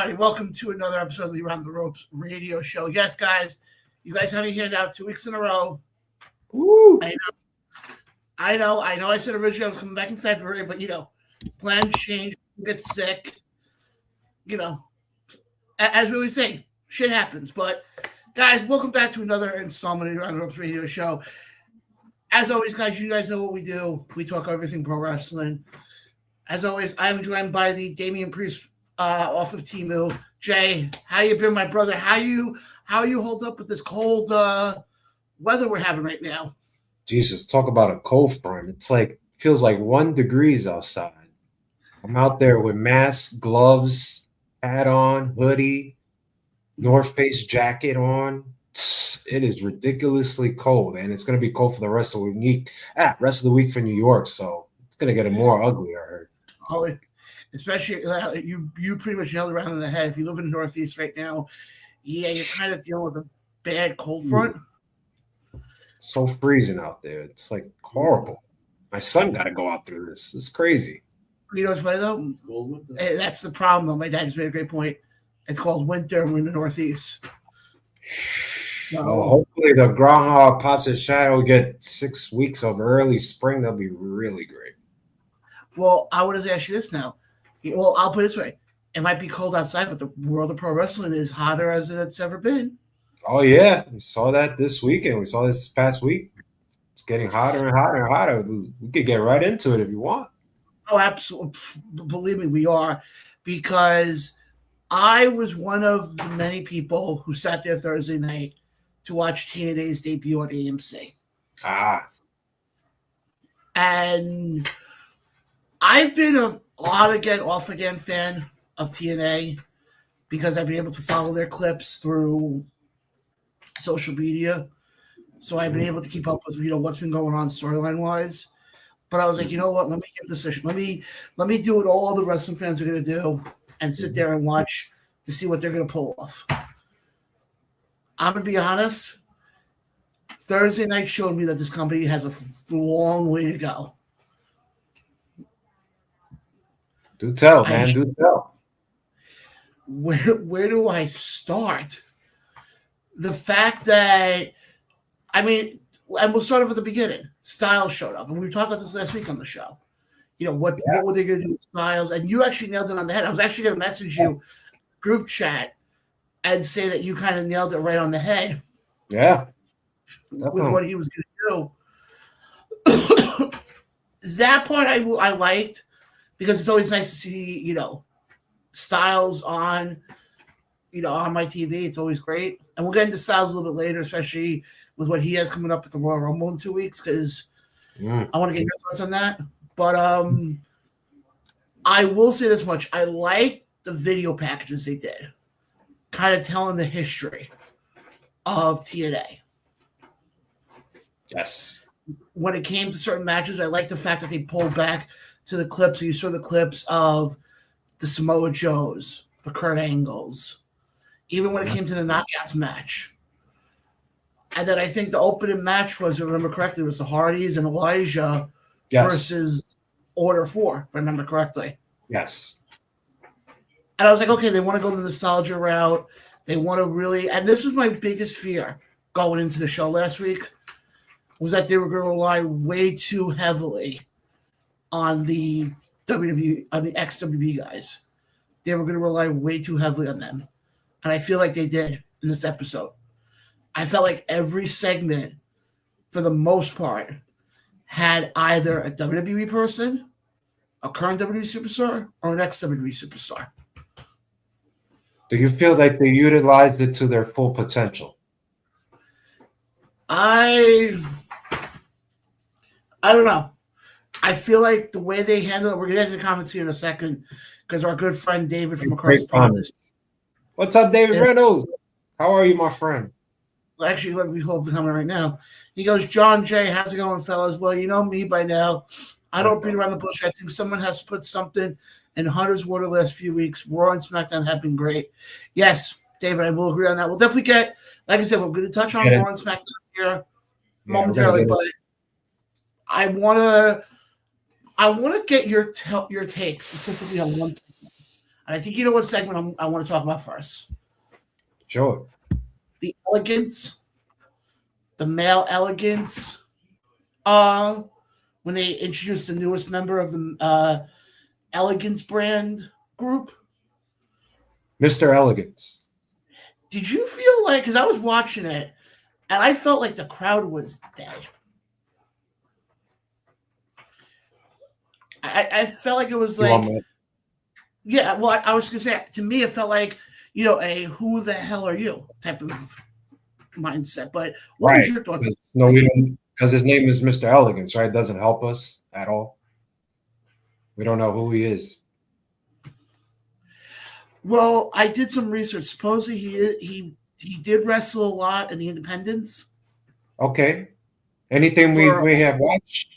everybody. Welcome to another episode of the Around the Ropes radio show. Yes, guys, you guys have me here now 2 weeks in a row. Woo! I know. I said originally I was coming back in February, but plans change, get sick. As we always say, shit happens. But guys, welcome back to another installment of the Around the Ropes radio show. As always, guys, you guys know what we do. We talk everything pro wrestling. As always, I'm joined by the Damian Priest off of Timu. Jay, how you been, my brother? How you hold up with this cold weather we're having right now? Jesus, talk about a cold front. It's feels like 1 degree outside. I'm out there with mask, gloves, hat on, hoodie, North Face jacket on. It is ridiculously cold, and it's going to be cold for the rest of the week. Rest of the week for New York, so it's going to get more ugly, I heard. Oh, especially you pretty much nailed it around in the head. If you live in the Northeast right now, you're kind of dealing with a bad cold front. So freezing out there. It's horrible. My son got to go out through this. It's crazy. You know what's funny though? That's the problem though. My dad just made a great point. It's called winter in the Northeast. Well, hopefully the groundhog pops its shadow get 6 weeks of early spring. That'll be really great. Well, I want to ask you this now. Well, I'll put it this way. It might be cold outside, but the world of pro wrestling is hotter as it's ever been. Oh, yeah. We saw that this weekend. We saw this past week. It's getting hotter and hotter and hotter. We could get right into it if you want. Oh, absolutely. Believe me, we are. Because I was one of the many people who sat there Thursday night to watch TNA's debut on AMC. And I've been a on-again, off-again fan of TNA because I've been able to follow their clips through social media. So I've been able to keep up with, what's been going on storyline-wise. But I was like, you know what? Let me give this a shot. Let me do what all the wrestling fans are going to do and sit there and watch to see what they're going to pull off. I'm going to be honest. Thursday night showed me that this company has a long way to go. Do tell, man. Do tell. Where do I start? The fact that, and we'll start off at the beginning. Styles showed up, and we talked about this last week on the show. What were they going to do with Styles? And you actually nailed it on the head. I was actually going to message you group chat and say that you kind of nailed it right on the head. Yeah. With what he was going to do. That part I liked because it's always nice to see, Styles on my TV. It's always great. And we'll get into Styles a little bit later, especially with what he has coming up at the Royal Rumble in 2 weeks because I want to get your thoughts on that. But I will say this much. I like the video packages they did, kind of telling the history of TNA. Yes. When it came to certain matches, I like the fact that they pulled back to the clips. You saw the clips of the Samoa Joes, the Kurt Angles, even when it came to the Knockouts match. And then I think the opening match was, if I remember correctly, was the Hardys and Elijah versus Order 4, if I remember correctly. Yes. And I was like, okay, they want to go the nostalgia route. They want to really, and this was my biggest fear going into the show last week, was that they were going to rely way too heavily on the WWE, on the ex-WWE guys. They were going to rely way too heavily on them. And I feel like they did in this episode. I felt like every segment, for the most part, had either a WWE person, a current WWE superstar, or an ex-WWE superstar. Do you feel like they utilized it to their full potential? I don't know. I feel like the way they handle it, we're going to get into the comments here in a second, because our good friend David from across the pond. What's up, David Reynolds? How are you, my friend? Actually, let me hold the comment right now. He goes, John J., how's it going, fellas? Well, you know me by now. I don't beat around the bush. I think someone has to put something in Hunter's water the last few weeks. Raw and SmackDown have been great. Yes, David, I will agree on that. We'll definitely get, like I said, we're going to touch on Raw and SmackDown here momentarily, but I want to get your take specifically on one segment. And I think you know what segment I want to talk about first. Sure. The elegance, the male elegance. Uh, when they introduced the newest member of the elegance brand group. Mr. Elegance. Did you feel like, because I was watching it, and I felt like the crowd was dead. I felt like it was You want like, my yeah, well, I was going to say, to me, it felt like, a who the hell are you type of mindset. But what was right? your thoughts? No, we don't because his name is Mr. Elegance, right? Doesn't help us at all. We don't know who he is. Well, I did some research. Supposedly he did wrestle a lot in the independents Okay. Anything for we have watched?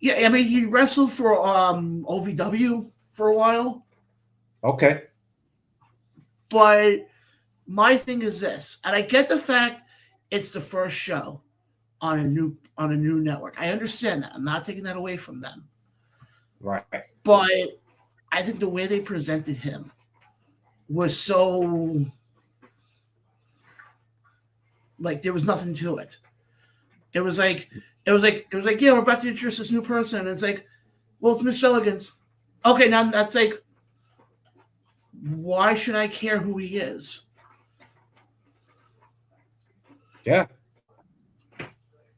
yeah. I mean, he wrestled for OVW for a while, Okay. but my thing is this, and I get the fact it's the first show on a new network. I understand that. I'm not taking that away from them, Right. but I think the way they presented him was so like there was nothing to it. It was like yeah, we're about to introduce this new person. And it's like, well, it's Miss Elegance. Okay, now that's like, why should I care who he is? Yeah.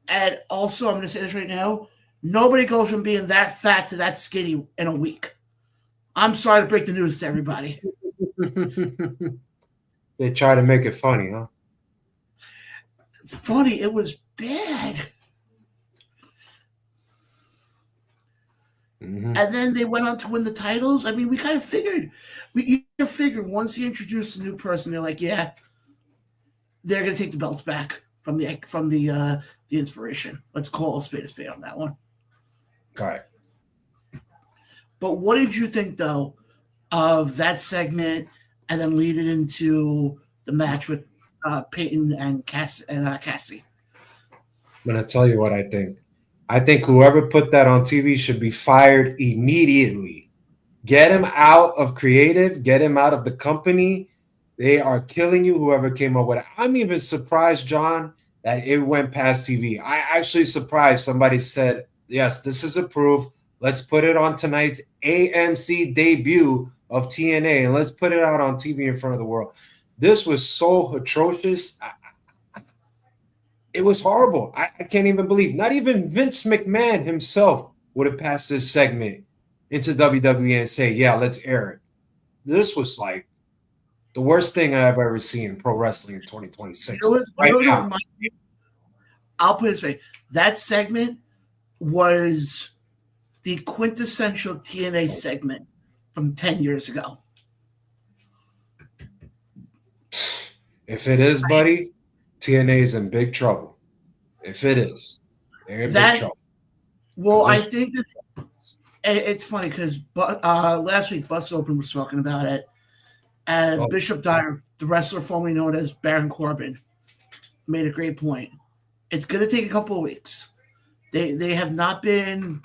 And also, I'm going to say this right now: nobody goes from being that fat to that skinny in a week. I'm sorry to break the news to everybody. They try to make it funny, huh? Funny, it was bad. Mm-hmm. And then they went on to win the titles. I mean, we kind of figured, once he introduced a new person, they're like, yeah, they're going to take the belts back from the inspiration. Let's call a spade on that one. All right. But what did you think though of that segment, and then lead it into the match with Peyton and Cassie? I'm gonna tell you what I think. I think whoever put that on TV should be fired immediately. Get him out of creative, get him out of the company. They are killing you, whoever came up with it. I'm even surprised, John, that it went past TV. I actually surprised somebody said, yes, this is approved. Let's put it on tonight's AMC debut of TNA and let's put it out on TV in front of the world. This was so atrocious. It was horrible. I can't even believe. Not even Vince McMahon himself would have passed this segment into WWE and say, yeah, let's air it. This was like the worst thing I've ever seen in pro wrestling in 2026. Right now. I'll put it this way. That segment was the quintessential TNA segment from 10 years ago. If it is, buddy, TNA is in big trouble. If it is, they're in big trouble. Well, I think it's funny because last week Bus Open was talking about it, and Bishop Dyer, the wrestler formerly known as Baron Corbin, made a great point. It's going to take a couple of weeks. They have not been,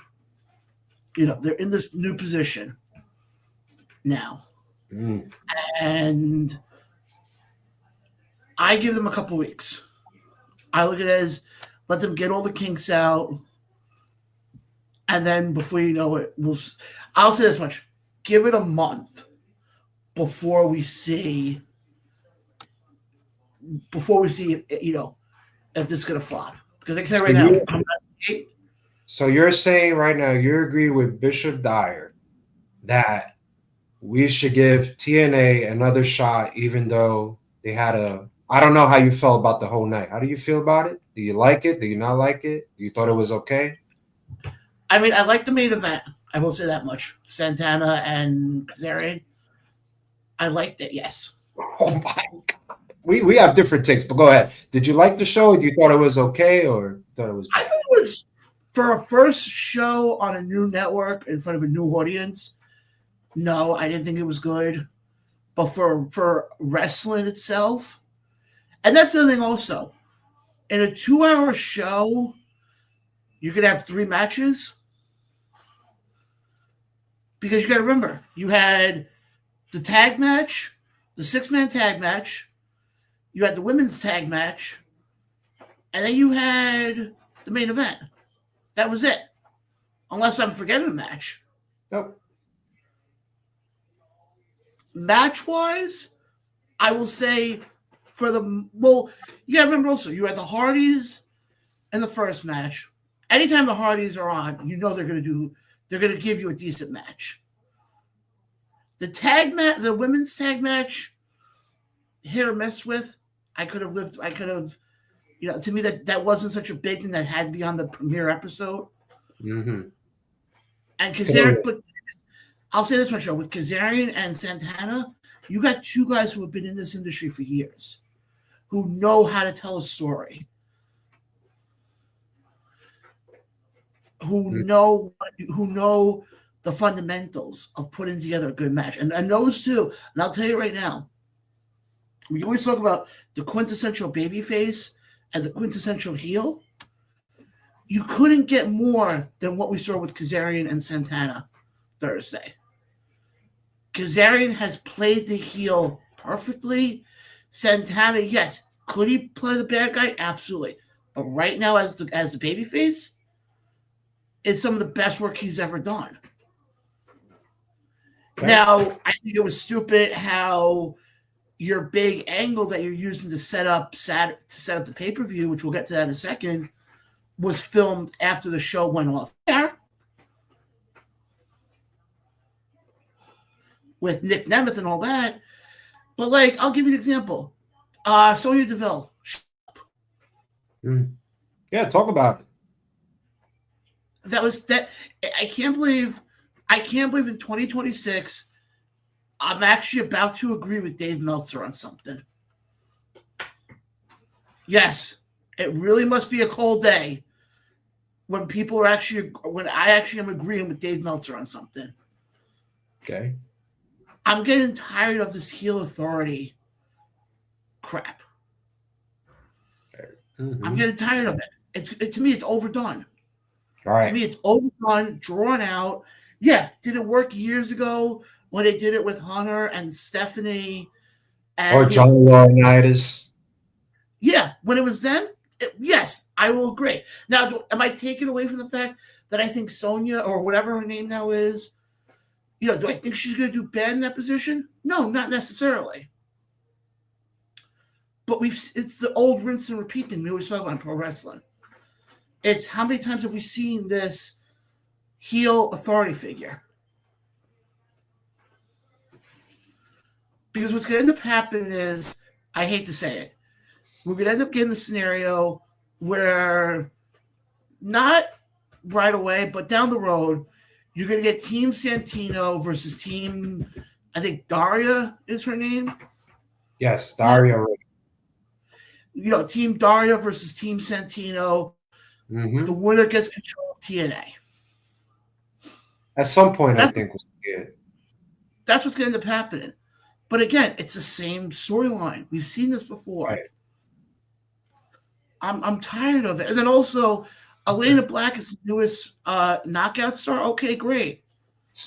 they're in this new position now. And I give them a couple of weeks. I look at it as let them get all the kinks out. And then before you know it, I'll say this much. Give it a month before we see, if this is going to flop. Because I can say right now, so you're saying right now you agree with Bishop Dyer that we should give TNA another shot, even though they had I don't know how you felt about the whole night. How do you feel about it? Do you like it? Do you not like it? You thought it was okay? I mean, I like the main event. I will say that much. Santana and Kazarian. I liked it, yes. Oh my God. We have different takes, but go ahead. Did you like the show? You thought it was okay or thought it was bad? I thought it was, for a first show on a new network in front of a new audience, no, I didn't think it was good. But for wrestling itself, and that's the other thing also, in a 2-hour show, you could have 3 matches. Because you got to remember, you had the tag match, the 6-man tag match. You had the women's tag match, and then you had the main event. That was it. Unless I'm forgetting a match. Nope. Match-wise, I will say remember also, you had the Hardys in the first match. Anytime the Hardys are on, you know they're going to give you a decent match. The women's tag match, hit or miss with. To me that wasn't such a big thing that had to be on the premiere episode. Mm-hmm. And Kazarian, but I'll say this much, with Kazarian and Santana, you got two guys who have been in this industry for years, who know how to tell a story, who know the fundamentals of putting together a good match. And those two, and I'll tell you right now, we always talk about the quintessential babyface and the quintessential heel. You couldn't get more than what we saw with Kazarian and Santana Thursday. Kazarian has played the heel perfectly. Santana, yes. Could he play the bad guy? Absolutely. But right now, as the babyface, it's some of the best work he's ever done. Okay. Now, I think it was stupid how your big angle that you're using to set up the pay-per-view, which we'll get to that in a second, was filmed after the show went off air with Nick Nemeth and all that. But, like, I'll give you an example. Sonya Deville. Yeah, talk about it. I can't believe in 2026 I'm actually about to agree with Dave Meltzer on something. Yes, it really must be a cold day when I actually am agreeing with Dave Meltzer on something. Okay. I'm getting tired of this heel authority crap. Mm-hmm. I'm getting tired of it. To me, it's overdone. All right. To me, it's overdone, drawn out. Yeah, did it work years ago when they did it with Hunter and Stephanie? Or John Laurinaitis? Yeah, when it was them, yes, I will agree. Now, am I taking away from the fact that I think Sonya, or whatever her name now is, do I think she's going to do bad in that position? No, not necessarily. But it's the old rinse and repeat thing we always talk about in pro wrestling. It's how many times have we seen this heel authority figure? Because what's going to end up happening is, I hate to say it, we're going to end up getting a scenario where, not right away, but down the road, you're going to get Team Santino versus Team, I think Daria is her name. Yes, Daria. Team Daria versus Team Santino. Mm-hmm. The winner gets control of TNA. At some point, I think we'll see it. That's what's going to end up happening. But again, it's the same storyline. We've seen this before. Right. I'm tired of it. And then also, Elena Black is the newest knockout star. Okay, great.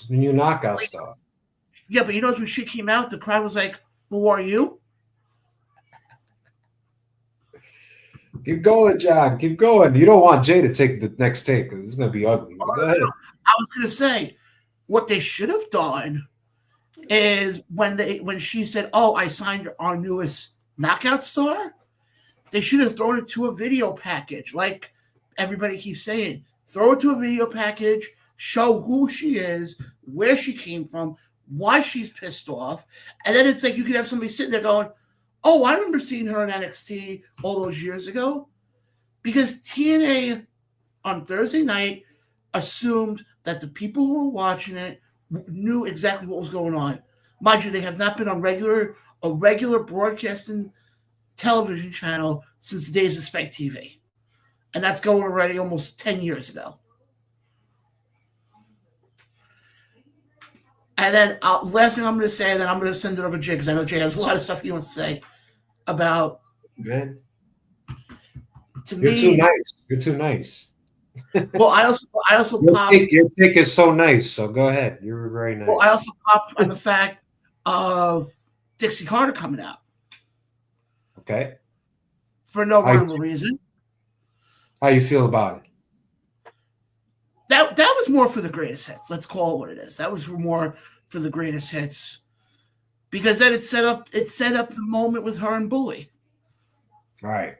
The new knockout star. Yeah, but when she came out, the crowd was like, "Who are you?" Keep going, John. Keep going. You don't want Jay to take the next take because it's going to be ugly. Go ahead. I was going to say, what they should have done is when she said, "Oh, I signed our newest knockout star," they should have thrown it to a video package, like everybody keeps saying. Throw it to a video package, show who she is, where she came from, why she's pissed off, and then it's like you could have somebody sitting there going, "Oh, I remember seeing her in NXT all those years ago," because TNA on Thursday night assumed that the people who were watching it knew exactly what was going on. Mind you, they have not been on a regular broadcasting television channel since the days of Spec TV. And that's going already almost 10 years ago. And then last thing I'm going to say, then I'm going to send it over to Jay, because I know Jay has a lot of stuff he wants to say about. Man. You're too nice. You're too nice. Well, I also your take is so nice, so go ahead. You're very nice. Well, I also popped on the fact of Dixie Carter coming out Okay. for no How you, rhyme or reason. how you feel about it? That was more for the greatest hits. Let's call it what it is. That was more for the greatest hits because then it set up the moment with her and Bully. Right.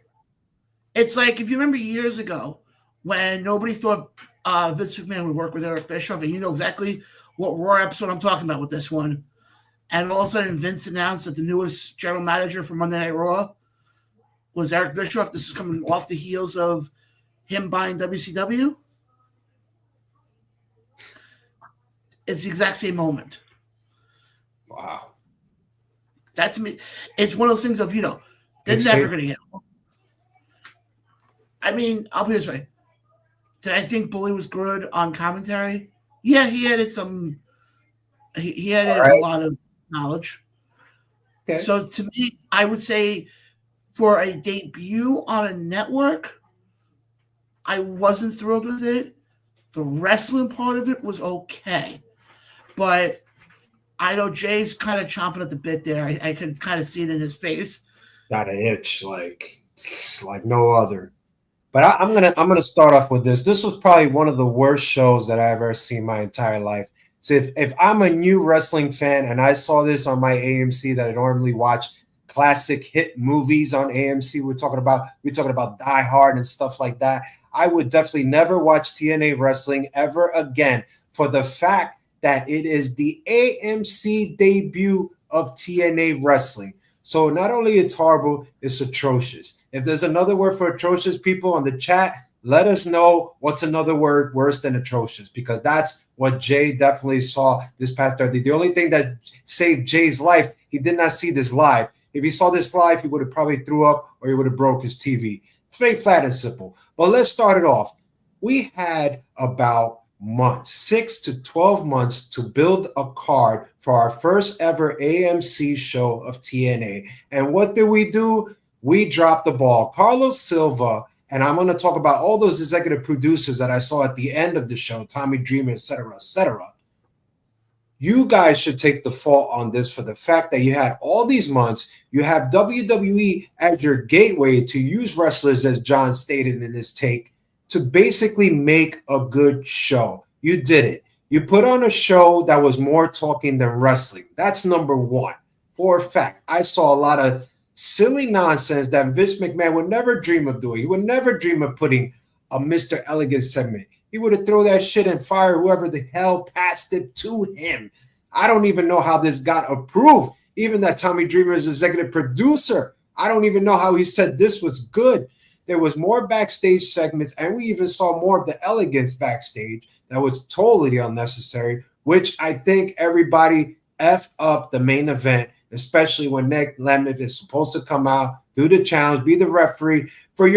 It's like if you remember years ago when nobody thought Vince McMahon would work with Eric Bischoff, and you know exactly what Raw episode I'm talking about with this one. And all of a sudden, Vince announced that the newest general manager for Monday Night Raw was Eric Bischoff. This is coming off the heels of him buying WCW. It's the exact same moment. Wow. That to me, it's one of those things of, they're It's never going to get. I mean, I'll be this way. Did I think Bully was good on commentary? Yeah, he added some. He added a lot of knowledge. Okay. So to me, I would say for a debut on a network, I wasn't thrilled with it. The wrestling part of it was okay. But I know Jay's kind of chomping at the bit there. I could kind of see it in his face. Got an itch like no other. But I'm gonna start off with this. This was probably one of the worst shows that I've ever seen my entire life. So if I'm a new wrestling fan and I saw this on my AMC that I normally watch classic hit movies on AMC, we're talking about Die Hard and stuff like that, I would definitely never watch TNA wrestling ever again for the fact that it is the AMC debut of TNA wrestling. So not only it's horrible, it's atrocious. If there's another word for atrocious, people on the chat, let us know what's another word worse than atrocious, because that's what Jay definitely saw this past Thursday. The only thing that saved Jay's life, he did not see this live. If he saw this live, he would have probably threw up or he would have broke his TV. Straight, flat, and simple. But let's start it off. We had about 6 to 12 months to build a card for our first ever AMC show of TNA. And what did we do? We dropped the ball. Carlos Silva, and I'm going to talk about all those executive producers that I saw at the end of the show, Tommy Dreamer, et cetera. You guys should take the fault on this for the fact that you had all these months. You have WWE as your gateway to use wrestlers, as John stated in his take, to basically make a good show. You did it. You put on a show that was more talking than wrestling. That's number one. For a fact, I saw a lot of silly nonsense that Vince McMahon would never dream of doing. He would never dream of putting a Mr. Elegant segment. He would have thrown that shit and fire whoever the hell passed it to him. I don't even know how this got approved. Even that Tommy Dreamer is executive producer, I don't even know how he said this was good. There was more backstage segments, and we even saw more of the elegance backstage that was totally unnecessary, which I think everybody effed up the main event, especially when Nick Lemeth is supposed to come out, do the challenge, be the referee for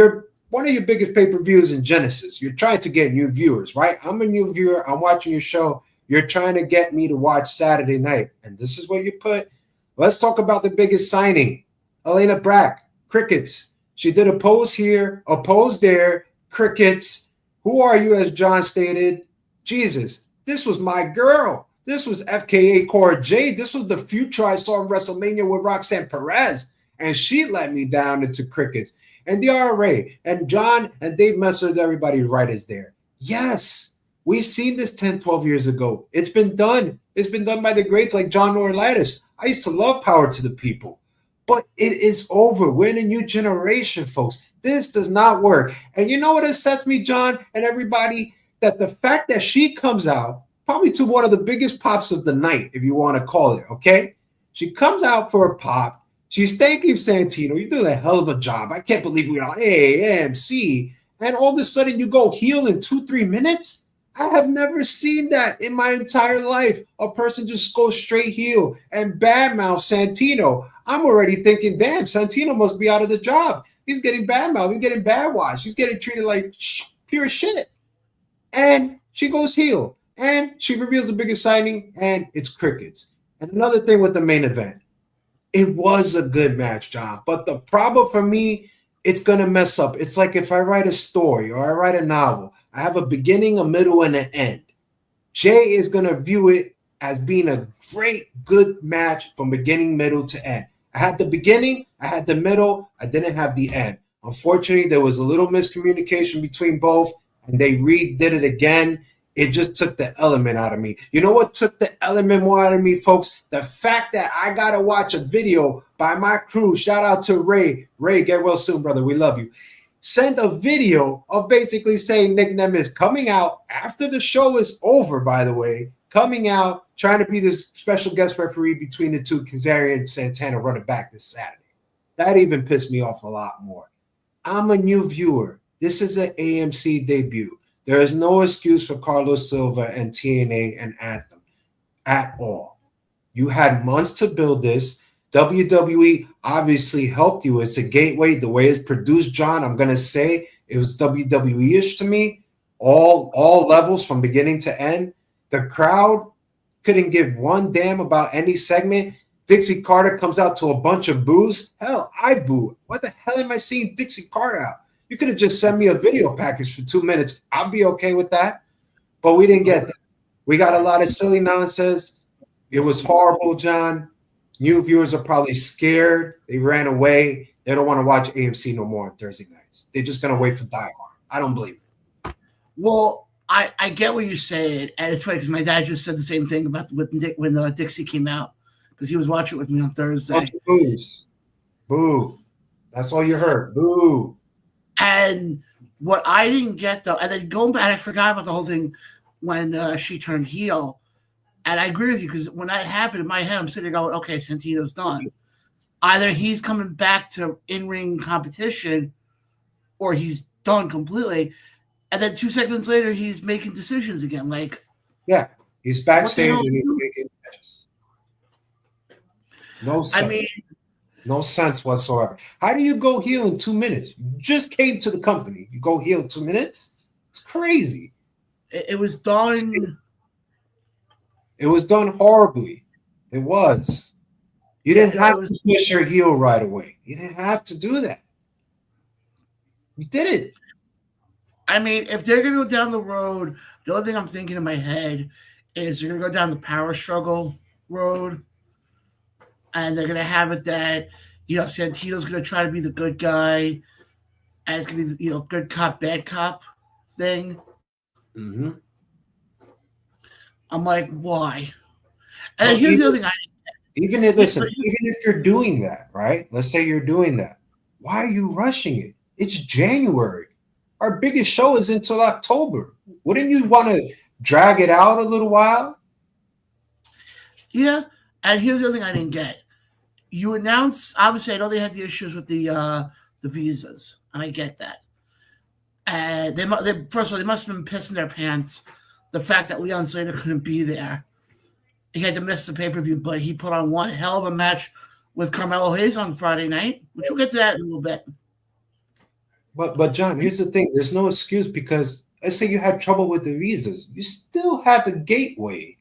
one of your biggest pay-per-views in Genesis. You're trying to get new viewers, right? I'm a new viewer. I'm watching your show. You're trying to get me to watch Saturday night, and this is what you put. Let's talk about the biggest signing, Elena Brack, crickets. She did a pose here, a pose there, crickets. Who are you, as John stated? Jesus, this was my girl. This was FKA Cora Jade. This was the future I saw in WrestleMania with Roxanne Perez, and she let me down into crickets. And the RA, and John and Dave Messers, everybody right is there. Yes, we've seen this 10, 12 years ago. It's been done. It's been done by the greats like John Laurinaitis. I used to love Power to the People. But it is over. We're in a new generation, folks. This does not work. And you know what upsets me, John, and everybody? That the fact that she comes out, probably to one of the biggest pops of the night, if you want to call it, okay? She comes out for a pop. She's thanking Santino. You're doing a hell of a job. I can't believe we're on AMC. And all of a sudden you go heel in 2-3 minutes? I have never seen that in my entire life. A person just goes straight heel and badmouth Santino. I'm already thinking, damn, Santino must be out of the job. He's getting badmouth. He's getting badwashed. He's getting treated like pure shit. And she goes heel. And she reveals the biggest signing, and it's crickets. And another thing with the main event. It was a good match, John. But the problem for me, it's going to mess up. It's like if I write a story or I write a novel. I have a beginning, a middle, and an end. Jay is going to view it as being a great, good match from beginning, middle to end. I had the beginning, I had the middle, I didn't have the end. Unfortunately, there was a little miscommunication between both, and they redid it again. It just took the element out of me. You know what took the element more out of me, folks? The fact that I got to watch a video by my crew. Shout out to Ray. Ray, get well soon, brother. We love you. Send a video of basically saying Nick Nemeth coming out after the show is over, by the way, coming out, trying to be this special guest referee between the two, Kazarian and Santana, running back this Saturday. That even pissed me off a lot more. I'm a new viewer. This is an AMC debut. There is no excuse for Carlos Silva and TNA and Anthem at all. You had months to build this. WWE obviously helped you. It's a gateway. The way it's produced, John, I'm going to say it was WWE-ish to me. All levels from beginning to end. The crowd couldn't give one damn about any segment. Dixie Carter comes out to a bunch of boos. Hell, I boo. What the hell am I seeing Dixie Carter out? You could have just sent me a video package for 2 minutes. I'll be okay with that. But we didn't get that. We got a lot of silly nonsense. It was horrible, John. New viewers are probably scared. They ran away. They don't want to watch AMC no more on Thursday nights. They're just going to wait for Die Hard. I don't believe it. Well, I get what you're saying, and it's funny because my dad just said the same thing about when Dixie came out, because he was watching it with me on Thursday. Bunch of boos. Boo. That's all you heard. Boo. And what I didn't get, though, and then going back, I forgot about the whole thing when she turned heel. And I agree with you, because when that happened in my head, I'm sitting there going, okay, Santino's done. Either he's coming back to in-ring competition or he's done completely. And then 2 seconds later, he's making decisions again. Like, yeah, he's backstage and he's making matches. No sense. I mean, no sense whatsoever. How do you go heel in 2 minutes? You just came to the company. You go heel in 2 minutes? It's crazy. It was done. It was done horribly. It was. You didn't have to push your heel right away. You didn't have to do that. You did it. I mean, if they're going to go down the road, the only thing I'm thinking in my head is they're going to go down the power struggle road. And they're going to have it that, Santino's going to try to be the good guy. And it's going to be, good cop, bad cop thing. Mm-hmm. I'm like, why? And here's the other thing. Even if you're doing that, right? Let's say you're doing that. Why are you rushing it? It's January. Our biggest show is until October. Wouldn't you want to drag it out a little while? Yeah. And here's the other thing I didn't get. You announced, obviously, I know they had the issues with the visas, and I get that. And they first of all, they must have been pissing their pants. The fact that Leon Slater couldn't be there. He had to miss the pay-per-view, but he put on one hell of a match with Carmelo Hayes on Friday night, which we'll get to that in a little bit. But John, here's the thing. There's no excuse, because let's say you had trouble with the visas. You still have a gateway.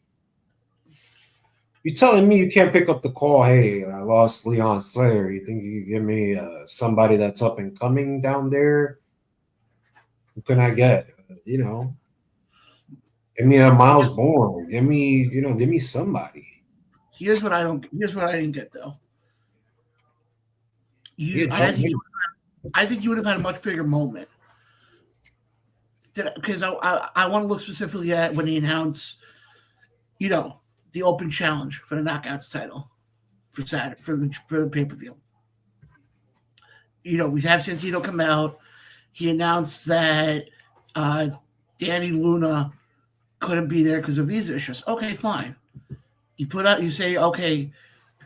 You're telling me you can't pick up the call, hey, I lost Leon Slater. You think you could give me somebody that's up and coming down there? Who can I get? Give me a Miles Bourne. Give me somebody. Here's what I didn't get, though. I think you would have had a much bigger moment. Because I want to look specifically at when he announced, the open challenge for the Knockouts title for Saturday for the pay-per-view. We have Santino come out. He announced that Danny Luna couldn't be there because of visa issues. Okay, fine. You say okay,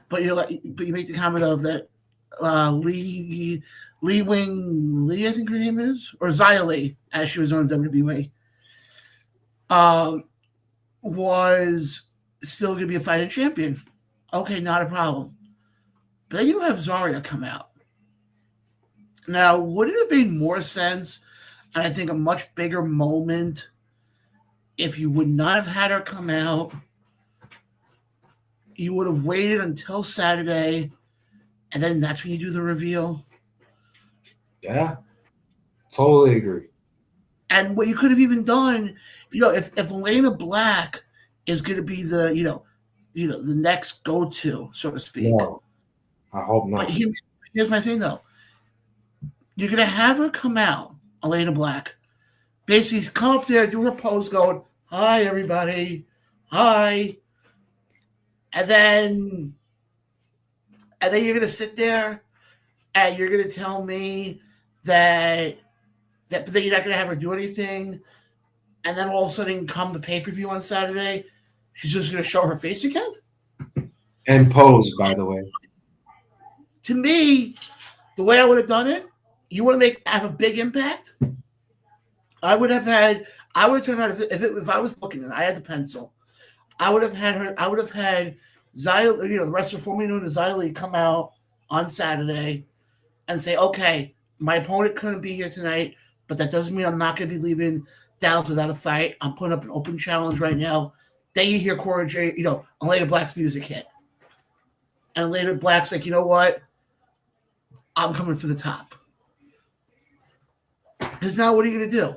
but you make the comment of that Lee Wing, I think her name is, or Xia Li, as she was on WWE, was still going to be a fighting champion. Okay, not a problem. But then you have Zarya come out. Now, would it have made more sense, and I think a much bigger moment, if you would not have had her come out? You would have waited until Saturday, and then that's when you do the reveal. Yeah, totally agree. And what you could have even done, if Elena Black is going to be the next go-to, so to speak. No, I hope But not. here's my thing, though. You're going to have her come out, Elena Black, basically come up there, do her pose, going, "Hi, everybody, hi," and then you're going to sit there and you're going to tell me that but then you're not going to have her do anything, and then all of a sudden come the pay-per-view on Saturday, she's just going to show her face again. And pose, by the way. To me, the way I would have done it, you want to have a big impact. I would have turned out if I was booking it, I had the pencil. I would have had her. I would have had Xylee, the wrestler formerly known as Xylee, come out on Saturday and say, "Okay, my opponent couldn't be here tonight, but that doesn't mean I'm not going to be leaving Dallas without a fight. I'm putting up an open challenge right now." Then you hear Cora J, Elena Black's music hit, and Elena Black's like, "You know what? I'm coming for the top." Because now, what are you going to do?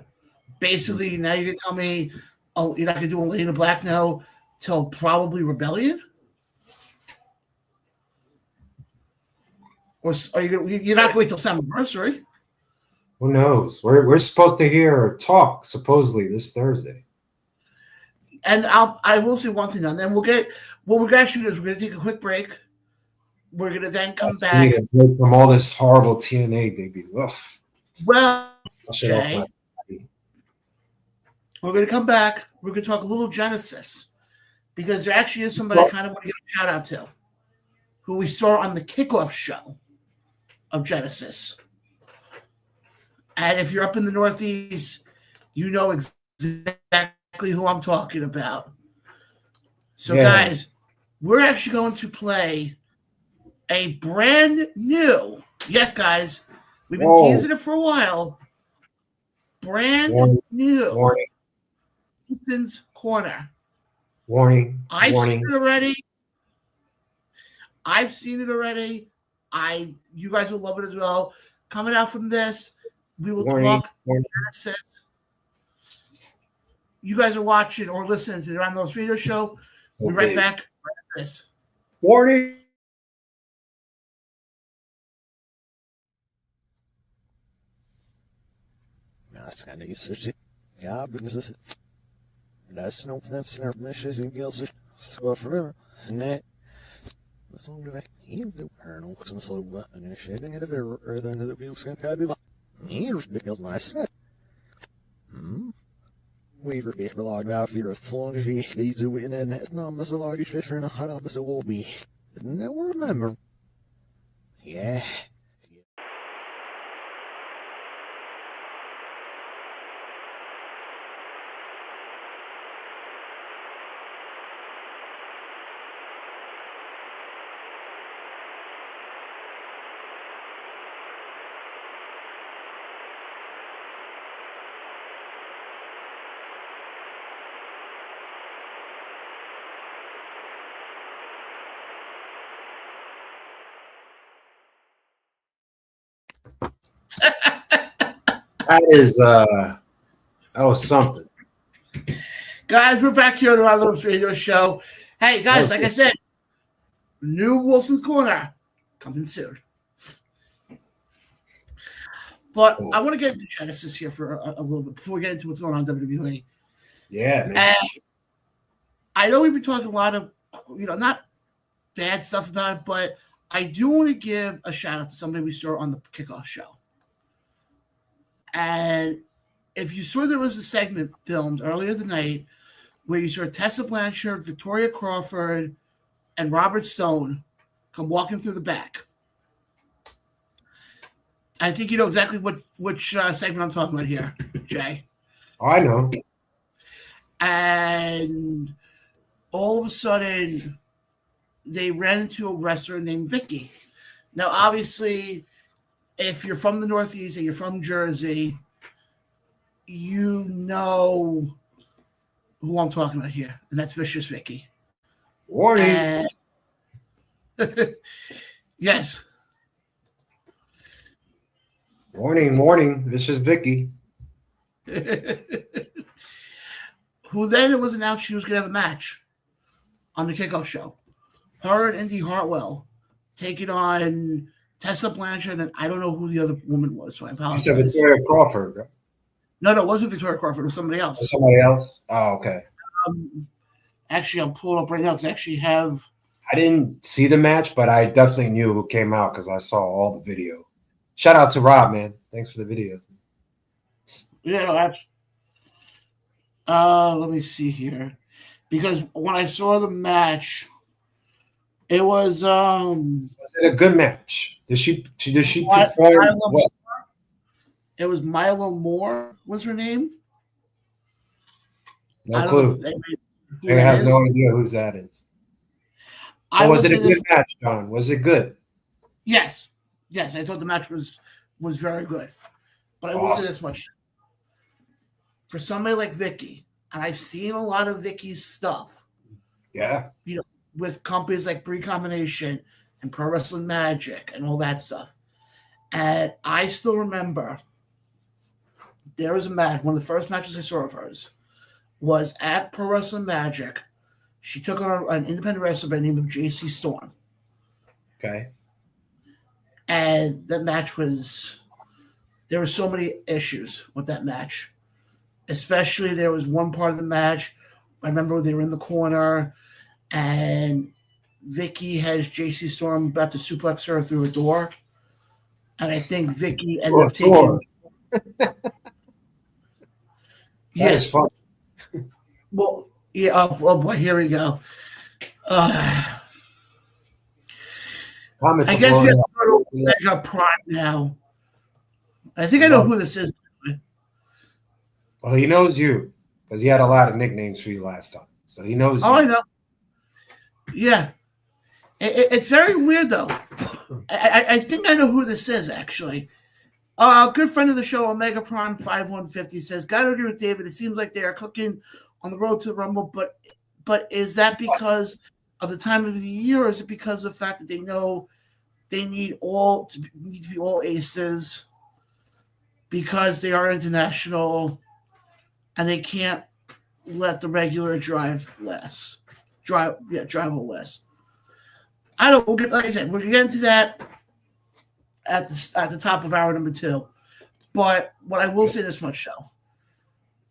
Basically, now you're going to tell me, "Oh, you're not going to do Elena Black now till probably Rebellion," or are you're not going to wait till Slammiversary? Who knows? We're supposed to hear her talk supposedly this Thursday. And I will say one thing, and then what we're going to do is we're going to take a quick break. We're going to then come back from all this horrible TNA debut. Ugh. Well, Jay, we're going to come back. We're going to talk a little Genesis, because there actually is somebody I kind of want to give a shout out to, who we saw on the kickoff show of Genesis. And if you're up in the Northeast, you know exactly who I'm talking about. So, guys, we're actually going to play a brand new, yes, guys, we've been teasing it for a while, brand new Ethan's Corner. I've seen it already. You guys will love it as well. Coming out from this, we will talk Genesis. You guys are watching or listening to the Around Those Radio Show. We'll be right back after this. Warning. Das kann ich so ja, because that's no that's not meshes and girls so forever. Nee. Das on the back. Hier do Colonel and slow button and shedding it a bit than the wheels can be. Here's because my set. We forget the log now if you're a flungy, these who win and that numbers a large fish for a hot office will be. Now remember. Yeah. That was something. Guys, we're back here on our little radio show. Hey, guys, like I said, new Wilson's Corner coming soon. But I want to get into Genesis here for a little bit before we get into what's going on in WWE. Yeah, man. I know we've been talking a lot of, not bad stuff about it, but I do want to give a shout out to somebody we saw on the kickoff show. And if you saw, there was a segment filmed earlier tonight where you saw Tessa Blanchard, Victoria Crawford, and Robert Stone come walking through the back. I think you know exactly which segment I'm talking about here, Jay. Oh, I know. And all of a sudden, they ran into a wrestler named Vicky. Now, obviously, if you're from the Northeast and you're from Jersey, you know who I'm talking about here, and that's Vicious Vicky. Warning. Yes. Warning. Vicious Vicky. who then it was announced she was going to have a match on the kickoff show. Her and Indy Hartwell taking on Tessa Blanchard, and I don't know who the other woman was, so I You apologize. said Victoria Crawford, right? No, it wasn't Victoria Crawford. It was somebody Or else. somebody else? Oh, okay. Actually, I'll pull it up right now because I actually have. I didn't see the match, but I definitely knew who came out because I saw all the video. Shout out to Rob, man. Thanks for the video. Yeah, no, that's. Let me see here, because when I saw the match, it was Was it a good match? Did she What- perform Milo well? it was Milo Moore was her name. No I don't clue. know if anybody- who He that has is. no idea whose that is. I Or was will it a say this- good match, John? Was it good? Yes, I thought the match was very good, but I will say Awesome. this much: for somebody like Vicky, and I've seen a lot of Vicky's stuff Yeah. with companies like Bree Combination and Pro Wrestling Magic and all that stuff, and I still remember there was a match. One of the first matches I saw of hers was at Pro Wrestling Magic. She took on an independent wrestler by the name of JC Storm. Okay. And that match was, there were so many issues with that match. Especially there was one part of the match, I remember they were in the corner and Vicky has JC Storm about to suplex her through a door. And I think Vicky ended up taking. Door. That Yes. is fun. Well, yeah. Oh boy, here we go. Comments I are guess we blowing have up. to go to Mega Prime now. I think I know who this is. Well, he knows you because he had a lot of nicknames for you last time. So he knows Oh, I you. know. Yeah. It's very weird, though. I think I know who this is, actually. A good friend of the show, Omega Prime 5150, says, "Gotta agree with David. It seems like they are cooking on the road to the Rumble, but is that because of the time of the year, or is it because of the fact that they know they need to be all aces because they are international and they can't let the regular drive less? Drive a little less." I don't. We'll get, like I said, we're gonna get into that at the top of hour number 2. But what I will say this much though,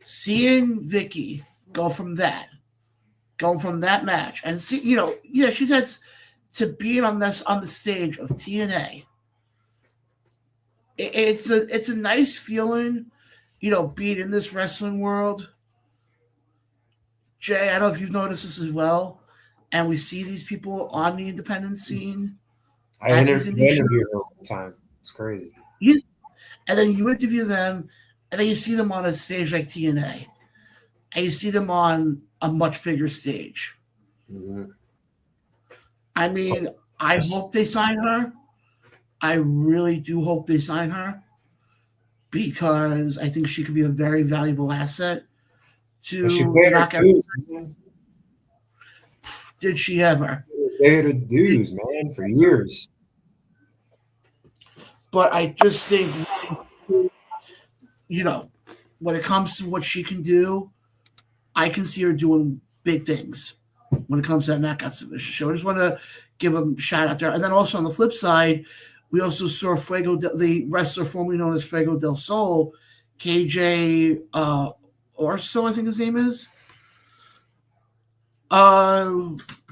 seeing Vicky going from that match, and see, she says to being on the stage of TNA. It's a nice feeling, being in this wrestling world. Jay, I don't know if you've noticed this as well. And we see these people on the independent scene. I interviewed her all the time. It's crazy. And then you interview them, and then you see them on a stage like TNA. And you see them on a much bigger stage. Mm-hmm. I mean, I hope they sign her. I really do hope they sign her because I think she could be a very valuable asset to the knockout. Did she ever? They had a dues, man, for years. But I just think, when it comes to what she can do, I can see her doing big things when it comes to that knockout submission. So I just want to give a shout out there. And then also on the flip side, we also saw the wrestler formerly known as Fuego del Sol, KJ Orso, I think his name is,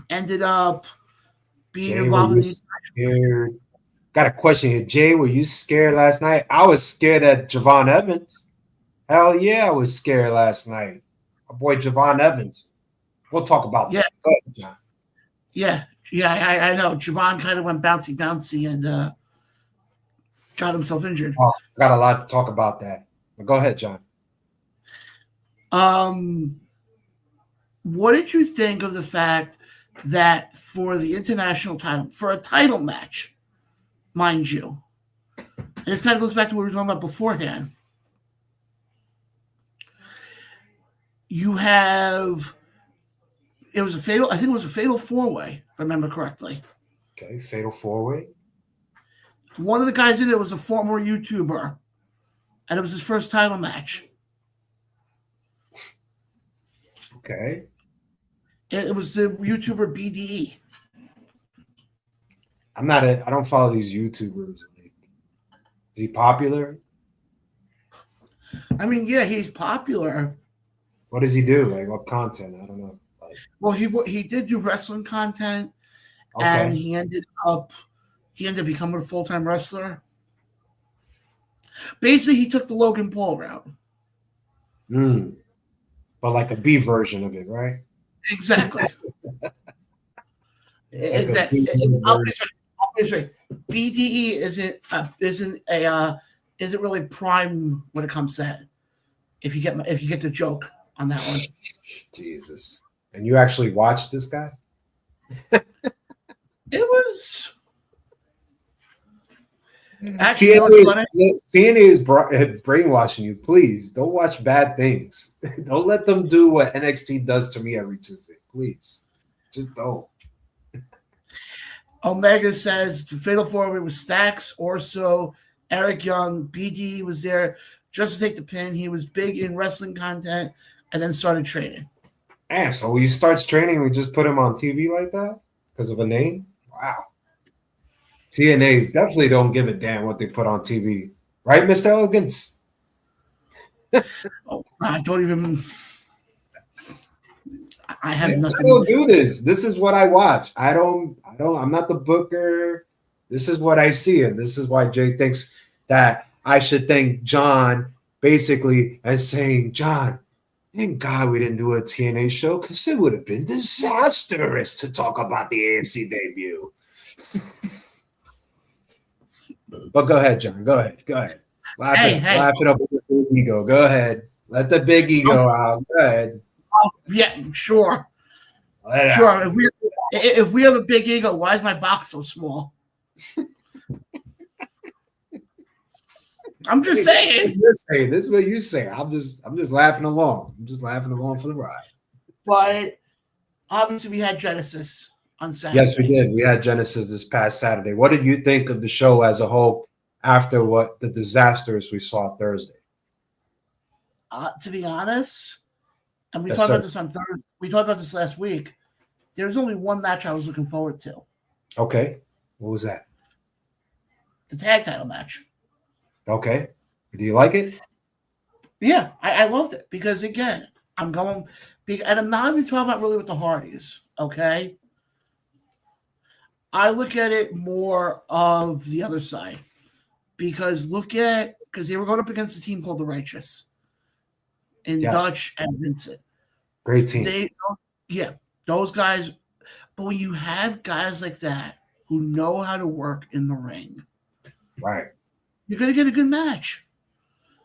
ended up being involved in scared. Got a question here. Jay, were you scared last night? I was scared at Javon Evans. Hell yeah, I was scared last night. My boy Javon Evans. We'll talk about that. Go ahead, John. Yeah, I know. Javon kind of went bouncy and got himself injured. Oh, I got a lot to talk about that. But go ahead, John. What did you think of the fact that for the international title, for a title match, mind you, and this kind of goes back to what we were talking about beforehand, you have, I think it was a fatal 4-way, if I remember correctly. Okay, fatal 4-way. One of the guys in it was a former YouTuber, and it was his first title match. Okay. It was the YouTuber BDE. I don't follow these YouTubers. Like, is he popular? I mean, yeah, he's popular. What does he do? Like what content? I don't know. Like, Well, he did do wrestling content, and okay. he ended up becoming a full-time wrestler. Basically, he took the Logan Paul route. Mm. But like a B version of it, right? Exactly. Like a Exactly. B version. I'll be straight. BDE isn't really prime when it comes to that. If you get the joke on that one. Jesus. And you actually watched this guy? It was actually, you know TNA what's funny? is brainwashing you. Please don't watch bad things. Don't let them do what NXT does to me every Tuesday. Please. Just don't. Omega says the Fatal 4-Way was Stacks, Orso, Eric Young, BD was there just to take the pin. He was big in wrestling content and then started training. Man, so when he starts training, we just put him on TV like that because of a name? Wow. TNA definitely don't give a damn what they put on TV. Right, Mr. Elegance? Oh, I don't even. I have I nothing. don't do this. This is what I watch. I'm not the booker. This is what I see. And this is why Jay thinks that I should thank John basically as saying, John, thank God we didn't do a TNA show because it would have been disastrous to talk about the AFC debut. But go ahead, John. Go ahead. Laugh it up with the big ego. Go ahead. Let the big ego out. Go ahead. Yeah, sure. Let it Sure. out. If we have a big ego, why is my box so small? I'm just saying. This is what you say. I'm just laughing along. I'm just laughing along for the ride. But obviously, we had Genesis on Saturday. Yes, we did. We had Genesis this past Saturday. What did you think of the show as a whole after what the disasters we saw Thursday? To be honest, and we Yes, talked sir. about this on Thursday. We talked about this last week. There's only one match I was looking forward to. Okay. What was that? The tag title match. Okay. Do you like it? Yeah, I loved it because again, I'm going, and I'm not even talking about really with the Hardys. Okay, I look at it more of the other side because they were going up against a team called the Righteous in Yes. Dutch and Vincent. Great team. Those guys. But when you have guys like that who know how to work in the ring, Right. you're going to get a good match.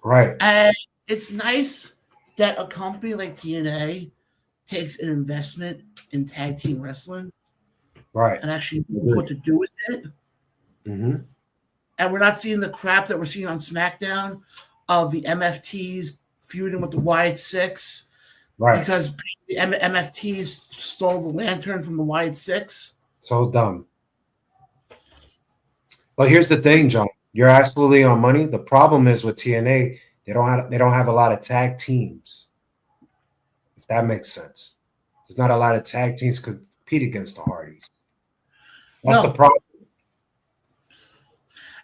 Right. And it's nice that a company like TNA takes an investment in tag team wrestling, Right. and actually knows what to do with it. Mm-hmm. And we're not seeing the crap that we're seeing on SmackDown of the MFTs feuding with the Wyatt Six, right? Because the MFTs stole the lantern from the Wyatt Six. So dumb. But here's the thing, John. You're absolutely on money. The problem is with TNA, they don't have a lot of tag teams. If that makes sense, there's not a lot of tag teams compete against the Hardys. That's the problem.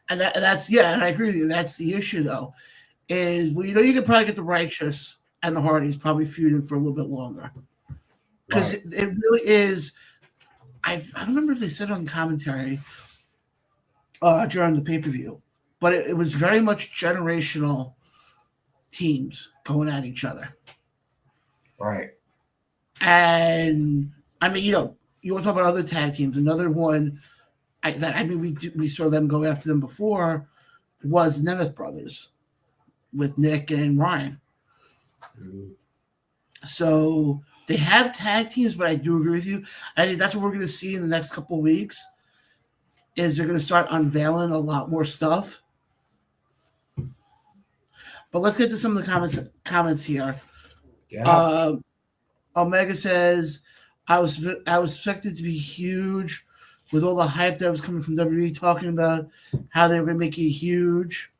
And that's and I agree with you. That's the issue, though. Is you can probably get the Righteous and the Hardys probably feuding for a little bit longer because it really is. I don't remember if they said it on commentary during the pay-per-view, but it was very much generational teams going at each other. Right. And I mean, you want to talk about other tag teams. Another one we saw them go after them before was Nemeth Brothers with Nick and Ryan. Mm-hmm. So they have tag teams, but I do agree with you. I think that's what we're going to see in the next couple of weeks. Is they're going to start unveiling a lot more stuff. But let's get to some of the comments here. Yeah. Omega says, I was expected to be huge with all the hype that was coming from WWE talking about how they were going to make it huge.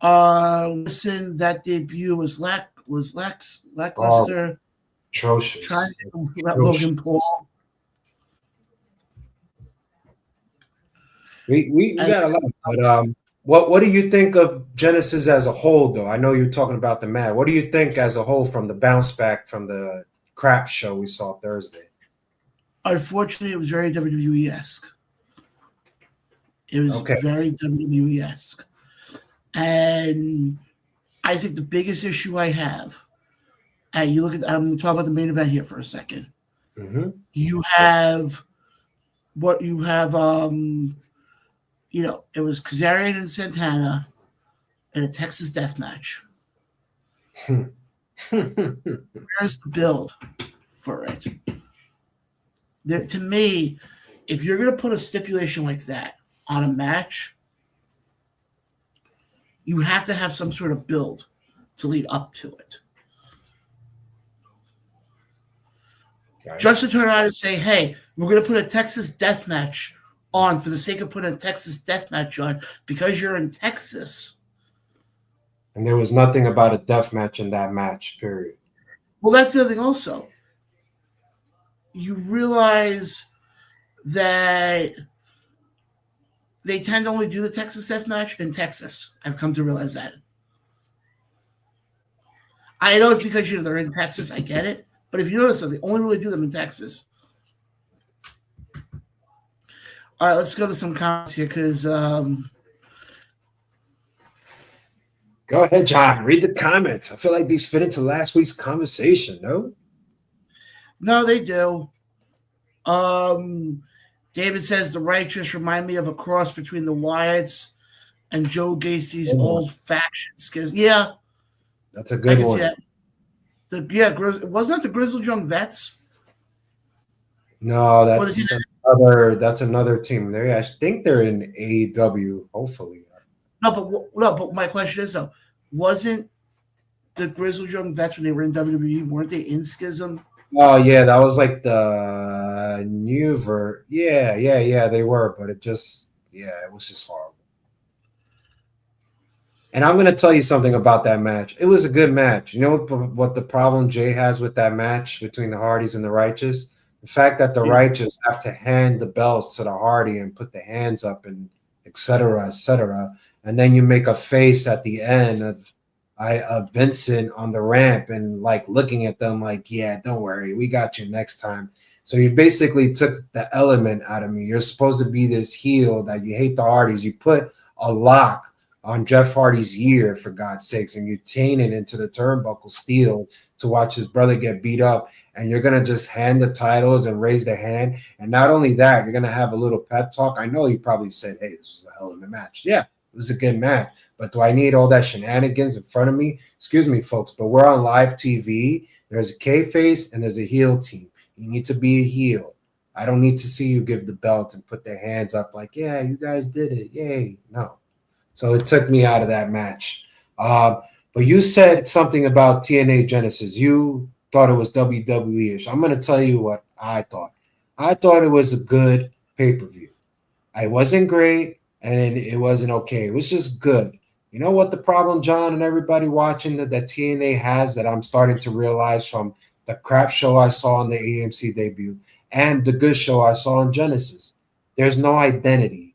Listen, that debut was lackluster. Atrocious. trying to do about Atrocious. Logan Paul. We And got a lot, but what do you think of Genesis as a whole, though? I know you're talking about the match. What do you think as a whole from the bounce back from the crap show we saw Thursday? unfortunately, it was very WWE-esque. It was Okay. very WWE-esque. And I think the biggest issue I have, and you look at, I'm going to talk about the main event here for a second. Mm-hmm. You have what you have, it was Kazarian and Santana in a Texas death match. Where's the build for it? To me, if you're going to put a stipulation like that on a match, you have to have some sort of build to lead up to it. Right. Just to turn around and say, hey, we're going to put a Texas death match on for the sake of putting a Texas death match on because you're in Texas. And there was nothing about a death match in that match, period. Well, that's the other thing also. You realize that they tend to only do the Texas death match in Texas. I've come to realize that. I know it's because they're in Texas. I get it. But if you notice, they only really do them in Texas. All right, let's go to some comments here because Go ahead, John. Read the comments. I feel like these fit into last week's conversation, no? No, they do. David says the Righteous remind me of a cross between the Wyatts and Joe Gacy's old faction skills. Yeah, that's a good one. Wasn't that the Grizzled Young Vets? No, that's another team. I think they're in AEW. Hopefully, no. But my question is though, wasn't the Grizzled Young Vets when they were in WWE? Weren't they in Schism? Oh yeah, that was like the new Yeah, they were, but it was just horrible. And I'm going to tell you something about that match. It was a good match. You know what the problem Jay has with that match between the Hardys and the Righteous? The fact that the Righteous have to hand the belts to the Hardy and put the hands up and et cetera, and then you make a face at the end of Vincent on the ramp and like looking at them like, yeah, don't worry, we got you next time. So you basically took the element out of me. You're supposed to be this heel that you hate the Hardys. You put a lock on Jeff Hardy's ear, for God's sakes, and you chain it into the turnbuckle steel to watch his brother get beat up, and you're going to just hand the titles and raise the hand. And not only that, you're going to have a little pep talk. I know you probably said, hey, this was a hell of a match. Yeah, it was a good match. But do I need all that shenanigans in front of me? Excuse me, folks, but we're on live TV. There's a K-face and there's a heel team. You need to be a heel. I don't need to see you give the belt and put their hands up like, yeah, you guys did it. Yay. No. So it took me out of that match. But you said something about TNA Genesis. You thought it was WWE-ish. I'm going to tell you what I thought. I thought it was a good pay-per-view. It wasn't great, and it wasn't okay. It was just good. You know what the problem, John, and everybody watching that TNA has that I'm starting to realize from the crap show I saw on the AMC debut and the good show I saw on Genesis? There's no identity.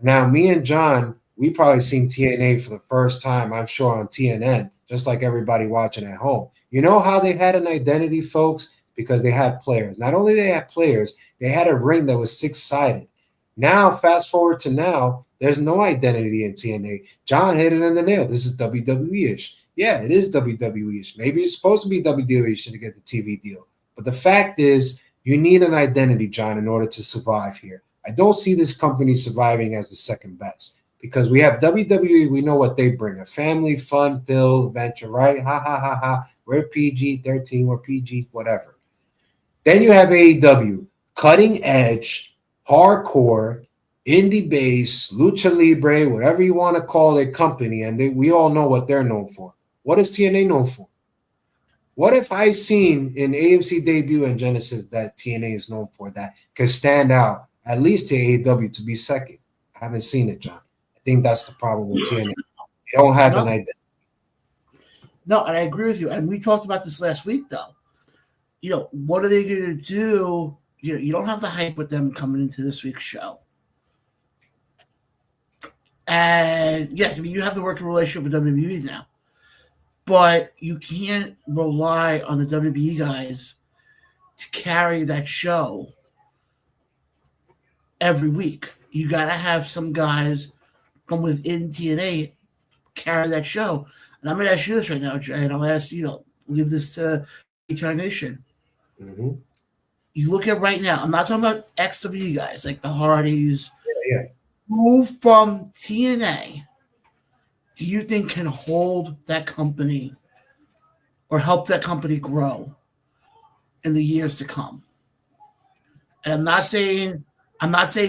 Now, me and John, we probably seen TNA for the first time, I'm sure, on TNN, just like everybody watching at home. You know how they had an identity, folks? Because they had players. Not only they had players, they had a ring that was six-sided. Now, fast forward to now, there's no identity in TNA. John hit it on the nail. This is WWE-ish. Yeah, it is WWE-ish. Maybe it's supposed to be WWE-ish to get the TV deal. But the fact is, you need an identity, John, in order to survive here. I don't see this company surviving as the second best. Because we have WWE, we know what they bring. A family, fun-filled venture, right? Ha, ha, ha, ha. We're PG-13, we're PG, whatever. Then you have AEW, cutting edge, hardcore, indie base, lucha libre, whatever you want to call it, company, and we all know what they're known for. What is TNA known for? What if I seen in AMC debut and Genesis that TNA is known for that could stand out, at least to AEW to be second? I haven't seen it, John. I think that's the problem with TNA. They don't have an identity. No, and I agree with you. And we talked about this last week, though. what are they going to do? You don't have the hype with them coming into this week's show. And yes, I mean, you have the working relationship with WWE now, but you can't rely on the WWE guys to carry that show every week. You got to have some guys from within TNA carry that show. And I'm going to ask you this right now, Jay, and I'll ask leave this to Eternal Nation. Mm-hmm. You look at right now, I'm not talking about XW guys like the Hardys. Yeah. Who from TNA do you think can hold that company or help that company grow in the years to come? And I'm not saying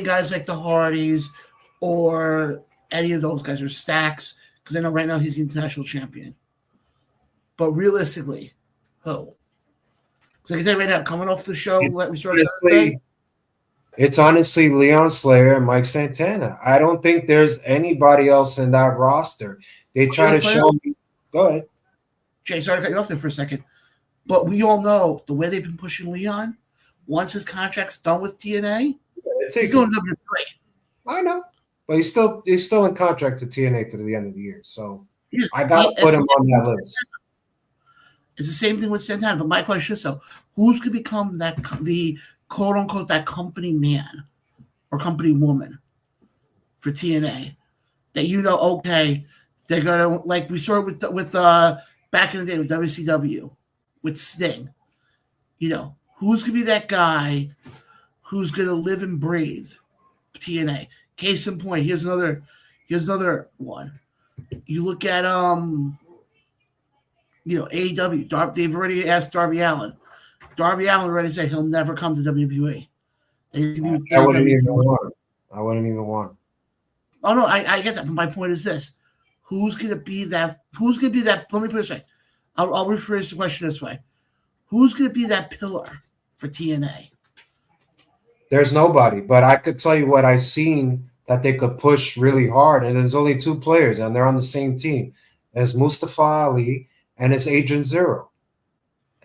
guys like the Hardys or any of those guys or Stacks, because I know right now he's the international champion. But realistically, who? So I can tell you right now, coming off the show that we started today, it's honestly Leon Slayer and Mike Santana. I don't think there's anybody else in that roster. They try to show me. Go ahead. Jay, sorry to cut you off there for a second. But we all know the way they've been pushing Leon, once his contract's done with TNA, he's going to WWE. I know. But he's still in contract to TNA to the end of the year. So I got to put him on that list. It's the same thing with Santana. But my question is, who's going to become the quote-unquote that company man or company woman for TNA that okay, they're going to, like we saw with back in the day with WCW, with Sting. Who's going to be that guy who's going to live and breathe TNA? Case in point, here's another one. You look at AEW. They've already asked Darby Allin. Darby Allin already said he'll never come to WWE. I wouldn't even want. Oh no, I get that. But my point is this: who's going to be that? Let me put it this way. I'll rephrase the question this way: who's going to be that pillar for TNA? There's nobody, but I could tell you what I've seen that they could push really hard, and there's only two players, and they're on the same team. There's Mustafa Ali and it's Agent Zero.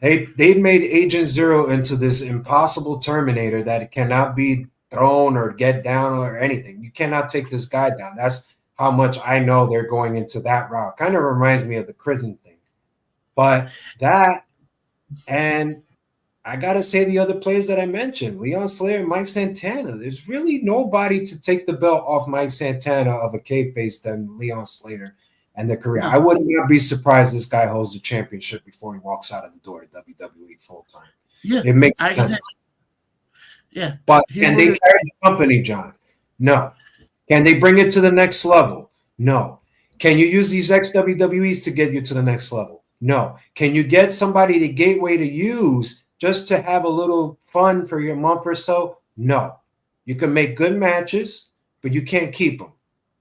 They've made Agent Zero into this impossible Terminator that cannot be thrown or get down or anything. You cannot take this guy down. That's how much I know they're going into that route. Kind of reminds me of the prison thing. But that, and I got to say the other players that I mentioned, Leon Slayer and Mike Santana. There's really nobody to take the belt off Mike Santana of a cave base than Leon Slayer and their career. I would not be surprised this guy holds the championship before he walks out of the door to WWE full time. Yeah, it makes sense. Yeah. But can they carry the company, John? No. Can they bring it to the next level? No. Can you use these ex-WWEs to get you to the next level? No. Can you get somebody to gateway to use just to have a little fun for your month or so? No. You can make good matches, but you can't keep them.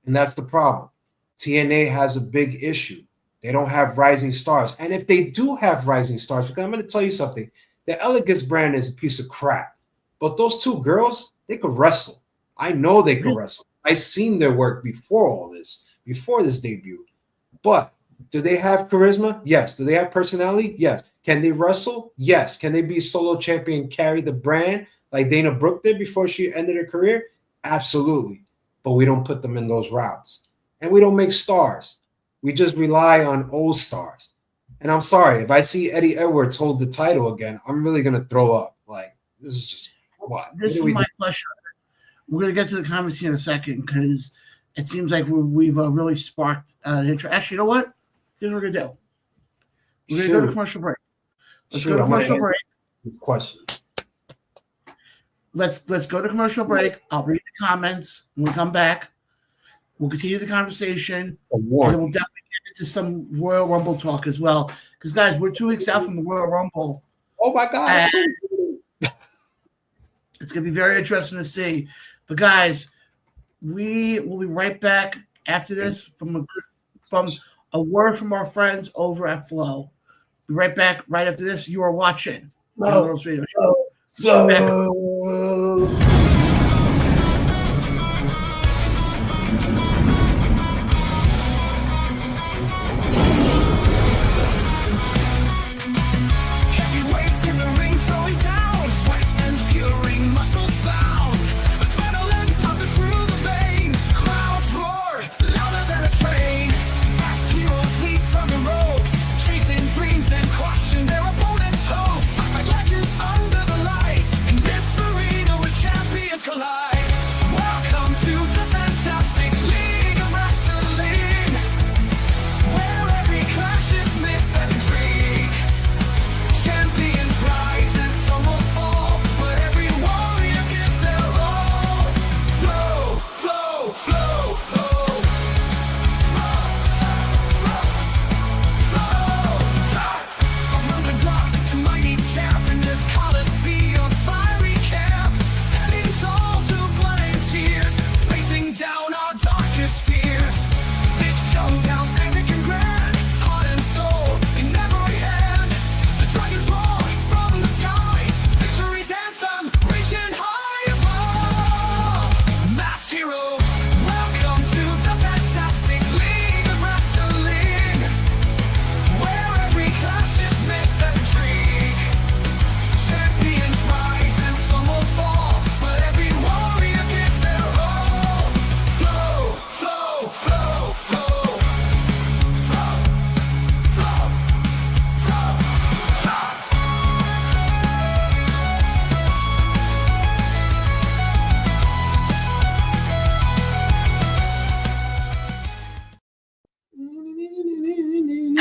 And that's the problem. TNA has a big issue. They don't have rising stars. And if they do have rising stars, because I'm going to tell you something, the Elegance brand is a piece of crap. But those two girls, they could wrestle. I know they could wrestle. I've seen their work before this debut. But do they have charisma? Yes. Do they have personality? Yes. Can they wrestle? Yes. Can they be solo champion, carry the brand like Dana Brooke did before she ended her career? Absolutely. But we don't put them in those routes. And we don't make stars. We just rely on old stars. And I'm sorry, if I see Eddie Edwards hold the title again, I'm really going to throw up. Like, this is just what? This is my question. We're going to get to the comments here in a second because it seems like we've really sparked an interest. Actually, you know what? Here's what we're going to do. We're going to go to commercial break. Let's go to commercial break. Question. Let's go to commercial break. I'll read the comments when we come back. We'll continue the conversation. And we'll definitely get into some Royal Rumble talk as well. Because, guys, we're 2 weeks out from the Royal Rumble. Oh, my God. It's going to be very interesting to see. But, guys, we will be right back after this from a word from our friends over at Flow. Be right back right after this. You are watching World's Radio Show. Heavyweights in the ring.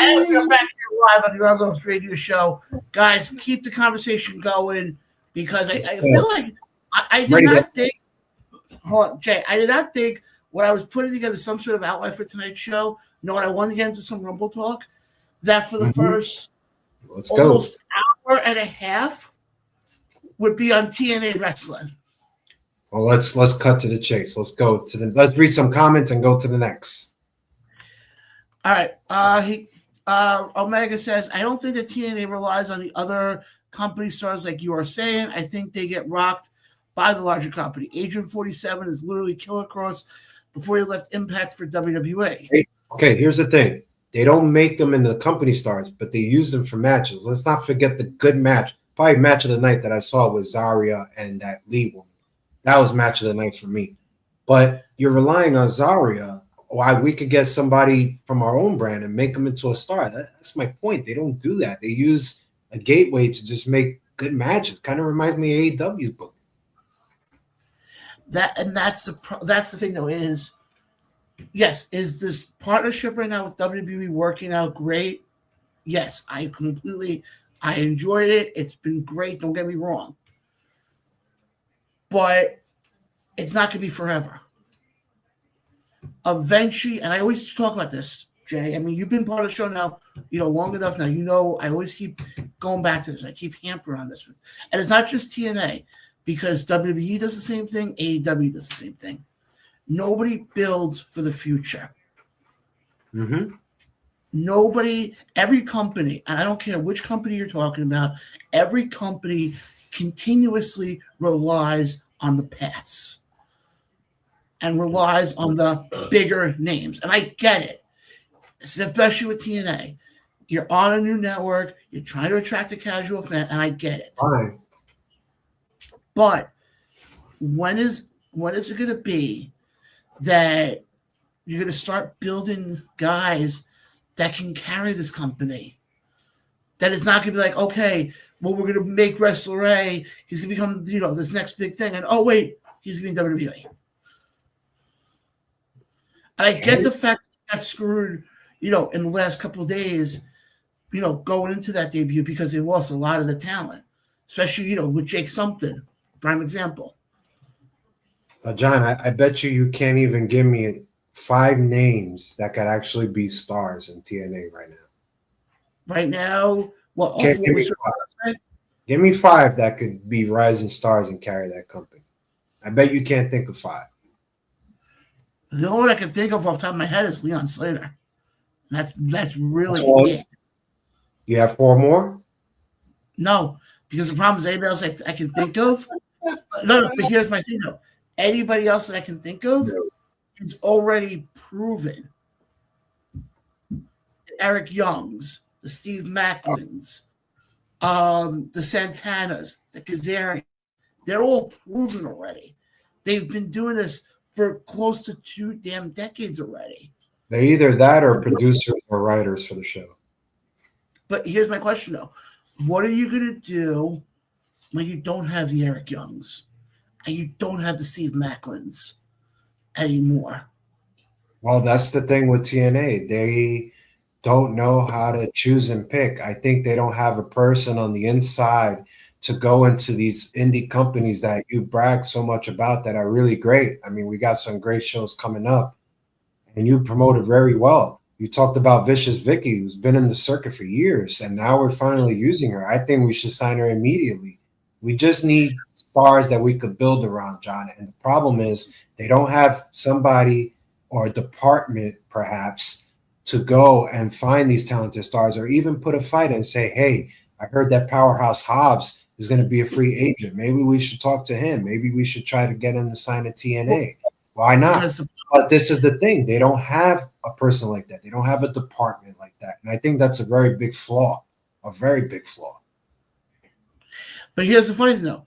And we're back here live on the Orlando Radio Show. Guys, keep the conversation going because I feel like I did not think, hold on, Jay, I did not think when I was putting together some sort of outline for tonight's show, knowing I wanted to get into some Rumble talk, that for the first almost hour and a half would be on TNA Wrestling. Well, let's cut to the chase. Let's read some comments and go to the next. All right. Omega says, I don't think that TNA relies on the other company stars like you are saying. I think they get rocked by the larger company. Agent 47 is literally Killer Cross before he left Impact for WWE. Okay, here's the thing. They don't make them into the company stars, but they use them for matches. Let's not forget the good match. Probably match of the night that I saw was Zarya and that Lee woman. That was match of the night for me. But you're relying on Zarya. Why we could get somebody from our own brand and make them into a star. That's my point. They don't do that. They use a gateway to just make good matches. Kind of reminds me of AEW's book. That's the thing though is, yes, is this partnership right now with WWE working out great? Yes, I enjoyed it. It's been great. Don't get me wrong, but it's not going to be forever. Eventually, and I always talk about this, Jay. I mean, you've been part of the show now, long enough now. I always keep going back to this. I keep hampering on this. And it's not just TNA, because WWE does the same thing, AEW does the same thing. Nobody builds for the future. Mm-hmm. Every company, and I don't care which company you're talking about, every company continuously relies on the past and relies on the bigger names. And I get it, especially with TNA. You're on a new network. You're trying to attract a casual fan, and I get it. Fine. But when is it going to be that you're going to start building guys that can carry this company? That it's not going to be like, okay, well, we're going to make Wrestler A. He's going to become, this next big thing. And, oh, wait, he's going to be in WWE. And I get the fact that he got screwed, in the last couple of days, going into that debut because they lost a lot of the talent, especially, with Jake Something, prime example. John, I bet you can't even give me 5 names that could actually be stars in TNA right now. Right now, well, give me 5 that could be rising stars and carry that company. I bet you can't think of 5. The only one I can think of off the top of my head is Leon Slater. That's really it. You have 4 more? No, because the problem is anybody else I can think of. No, but here's my thing though. Anybody else that I can think of is already proven. Eric Young's, the Steve Macklins, the Santanas, the Kazarian, they're all proven already. They've been doing this for close to 2 damn decades already. They're either that or producers or writers for the show. But here's my question, though. What are you going to do when you don't have the Eric Youngs and you don't have the Steve Macklins anymore? Well, that's the thing with TNA. They don't know how to choose and pick. I think they don't have a person on the inside to go into these indie companies that you brag so much about that are really great. I mean, we got some great shows coming up, and you promoted very well. You talked about Vicious Vicky, who's been in the circuit for years, and now we're finally using her. I think we should sign her immediately. We just need stars that we could build around, John. And the problem is they don't have somebody or a department, perhaps, to go and find these talented stars or even put a fight and say, hey, I heard that Powerhouse Hobbs is going to be a free agent. Maybe we should talk to him. Maybe we should try to get him to sign a TNA. Why not? But this is the thing. They don't have a person like that. They don't have a department like that. And I think that's a very big flaw, a very big flaw. But here's the funny thing, though.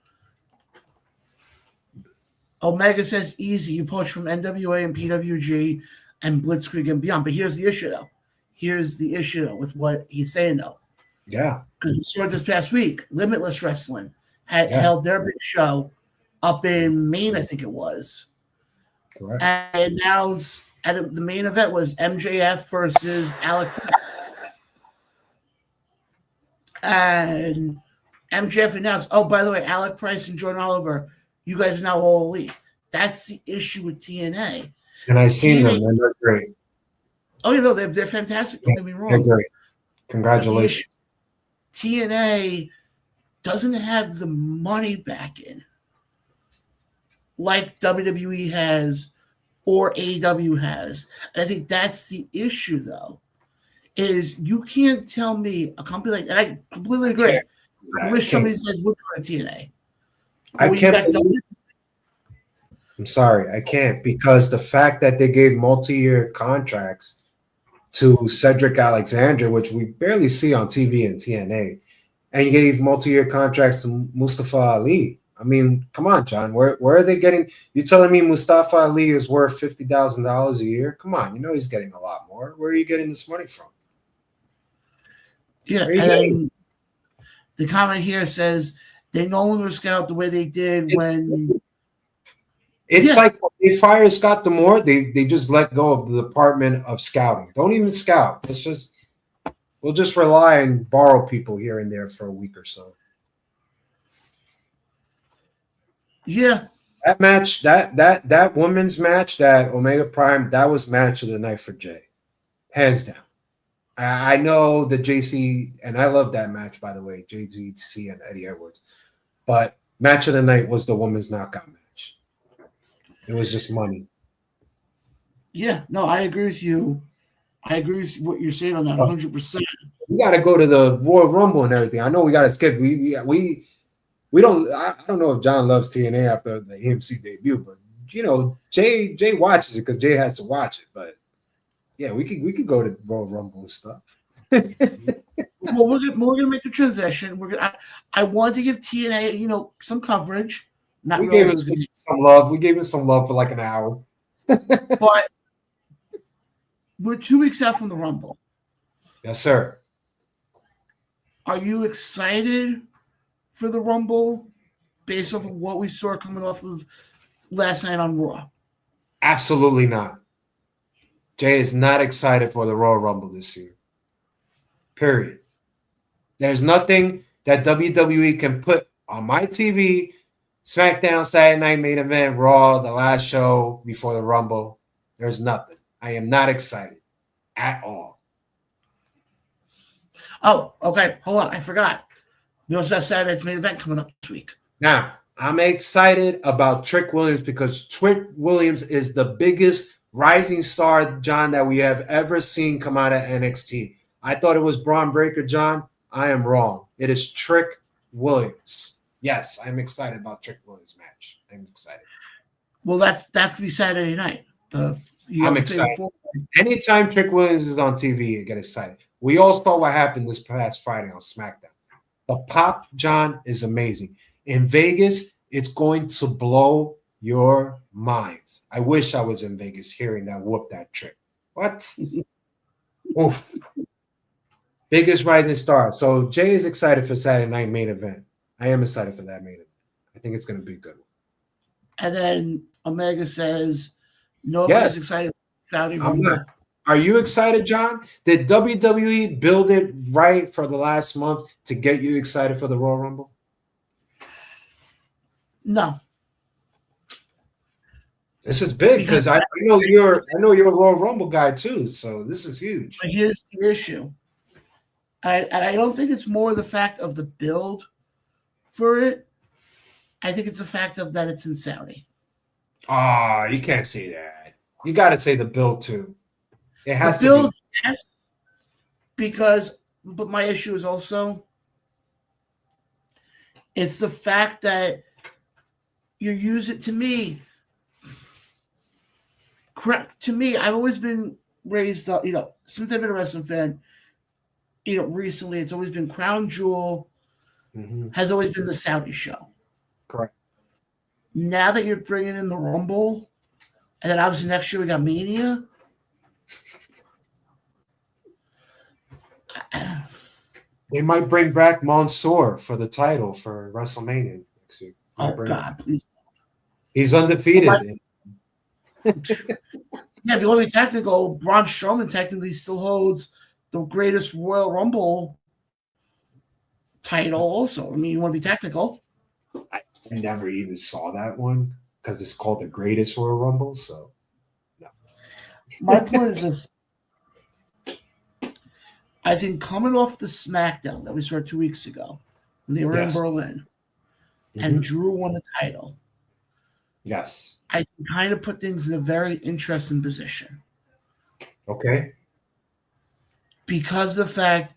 Omega says easy. You poach from NWA and PWG and Blitzkrieg and beyond. But here's the issue, though. With what he's saying, though. Yeah. Because we saw this past week, Limitless Wrestling had held their big show up in Maine, I think it was. Correct. And announced the main event was MJF versus Alex. And MJF announced, oh, by the way, Alec Price and Jordan Oliver, you guys are now all elite. That's the issue with TNA. And I've seen them, TNA, and they're great. oh, you know, they're fantastic. Don't get me They're wrong. great. But the Congratulations. issue, TNA doesn't have the money back in like WWE has or AEW has. And I think that's the issue, though, is you can't tell me a company like, and I completely agree. I wish some of these guys would go to TNA. I can't believe, I'm sorry, I can't, because the fact that they gave multi-year contracts to Cedric Alexander, which we barely see on TV and TNA, and you gave multi-year contracts to Mustafa Ali. I mean, come on, John. Where are they getting? You telling me Mustafa Ali is worth $50,000 a year? Come on, you know he's getting a lot more. Where are you getting this money from? Yeah, and then the comment here says they no longer scout the way they did when. It's like they fired Scott D'Amore, they just let go of the department of scouting. Don't even scout. We'll just rely and borrow people here and there for a week or so. Yeah. That match, that women's match, that Omega Prime, that was match of the night for Jay. Hands down. I know the JC, and I love that match, by the way, JZC and Eddie Edwards. But match of the night was the women's knockout match. It was just money. Yeah, no, I agree with you. I agree with what you're saying on that 100%. We got to go to the Royal Rumble and everything. I know we got to skip. We don't. I don't know if John loves TNA after the AMC debut, but you know, Jay watches it because Jay has to watch it. But yeah, we could go to Royal Rumble and stuff. Well, we're gonna make the transition. I wanted to give TNA, some coverage. Not we gave him some love. We gave him some love for like an hour. But we're 2 weeks out from the Rumble. Yes, sir. Are you excited for the Rumble based off of what we saw coming off of last night on Raw? Absolutely not. Jay is not excited for the Royal Rumble this year. Period. There's nothing that WWE can put on my TV, SmackDown, Saturday Night Main Event, Raw, the last show before the Rumble. There's nothing. I am not excited at all. Oh, okay. Hold on. I forgot. We also have Saturday's Main Event coming up this week. Now, I'm excited about Trick Williams because Trick Williams is the biggest rising star, John, that we have ever seen come out of NXT. I thought it was Braun Breaker, John. I am wrong. It is Trick Williams. Yes, I'm excited about Trick Williams' match. I'm excited. Well, that's gonna be Saturday night. I'm excited. Anytime Trick Williams is on TV, I get excited. We all saw what happened this past Friday on SmackDown. The pop, John, is amazing. In Vegas, it's going to blow your minds. I wish I was in Vegas hearing that whoop that trick. What? Oof. Biggest rising star. So Jay is excited for Saturday Night Main Event. I am excited for that main event. I think it's going to be a good one. And then Omega says, nobody's excited about Saudi Rumble. Are you excited, John? Did WWE build it right for the last month to get you excited for the Royal Rumble? No. This is big because I know you're a Royal Rumble guy too, so this is huge. But here's the issue. I don't think it's more the fact of the build for it. I think it's the fact of that it's in Saudi. You can't say that. You got to say the build too. It has the to build, be. Yes, but my issue is also it's the fact that you use it to me. To me, I've always been raised up, since I've been a wrestling fan, recently it's always been Crown Jewel, has always been the Saudi show. Correct. Now that you're bringing in the Rumble, and then obviously next year we got Mania. They might bring back Mansoor for the title for WrestleMania next year. Oh, God, please. He's undefeated. Yeah, if you want to be technical, Braun Strowman technically still holds the greatest Royal Rumble title also. I mean, you want to be technical. I never even saw that one because it's called the Greatest Royal Rumble. So My point is this. I think coming off the SmackDown that we saw 2 weeks ago, when they were in yes, Berlin, and Mhm. Drew won the title, yes, I can kind of put things in a very interesting position. okay, Because of the fact,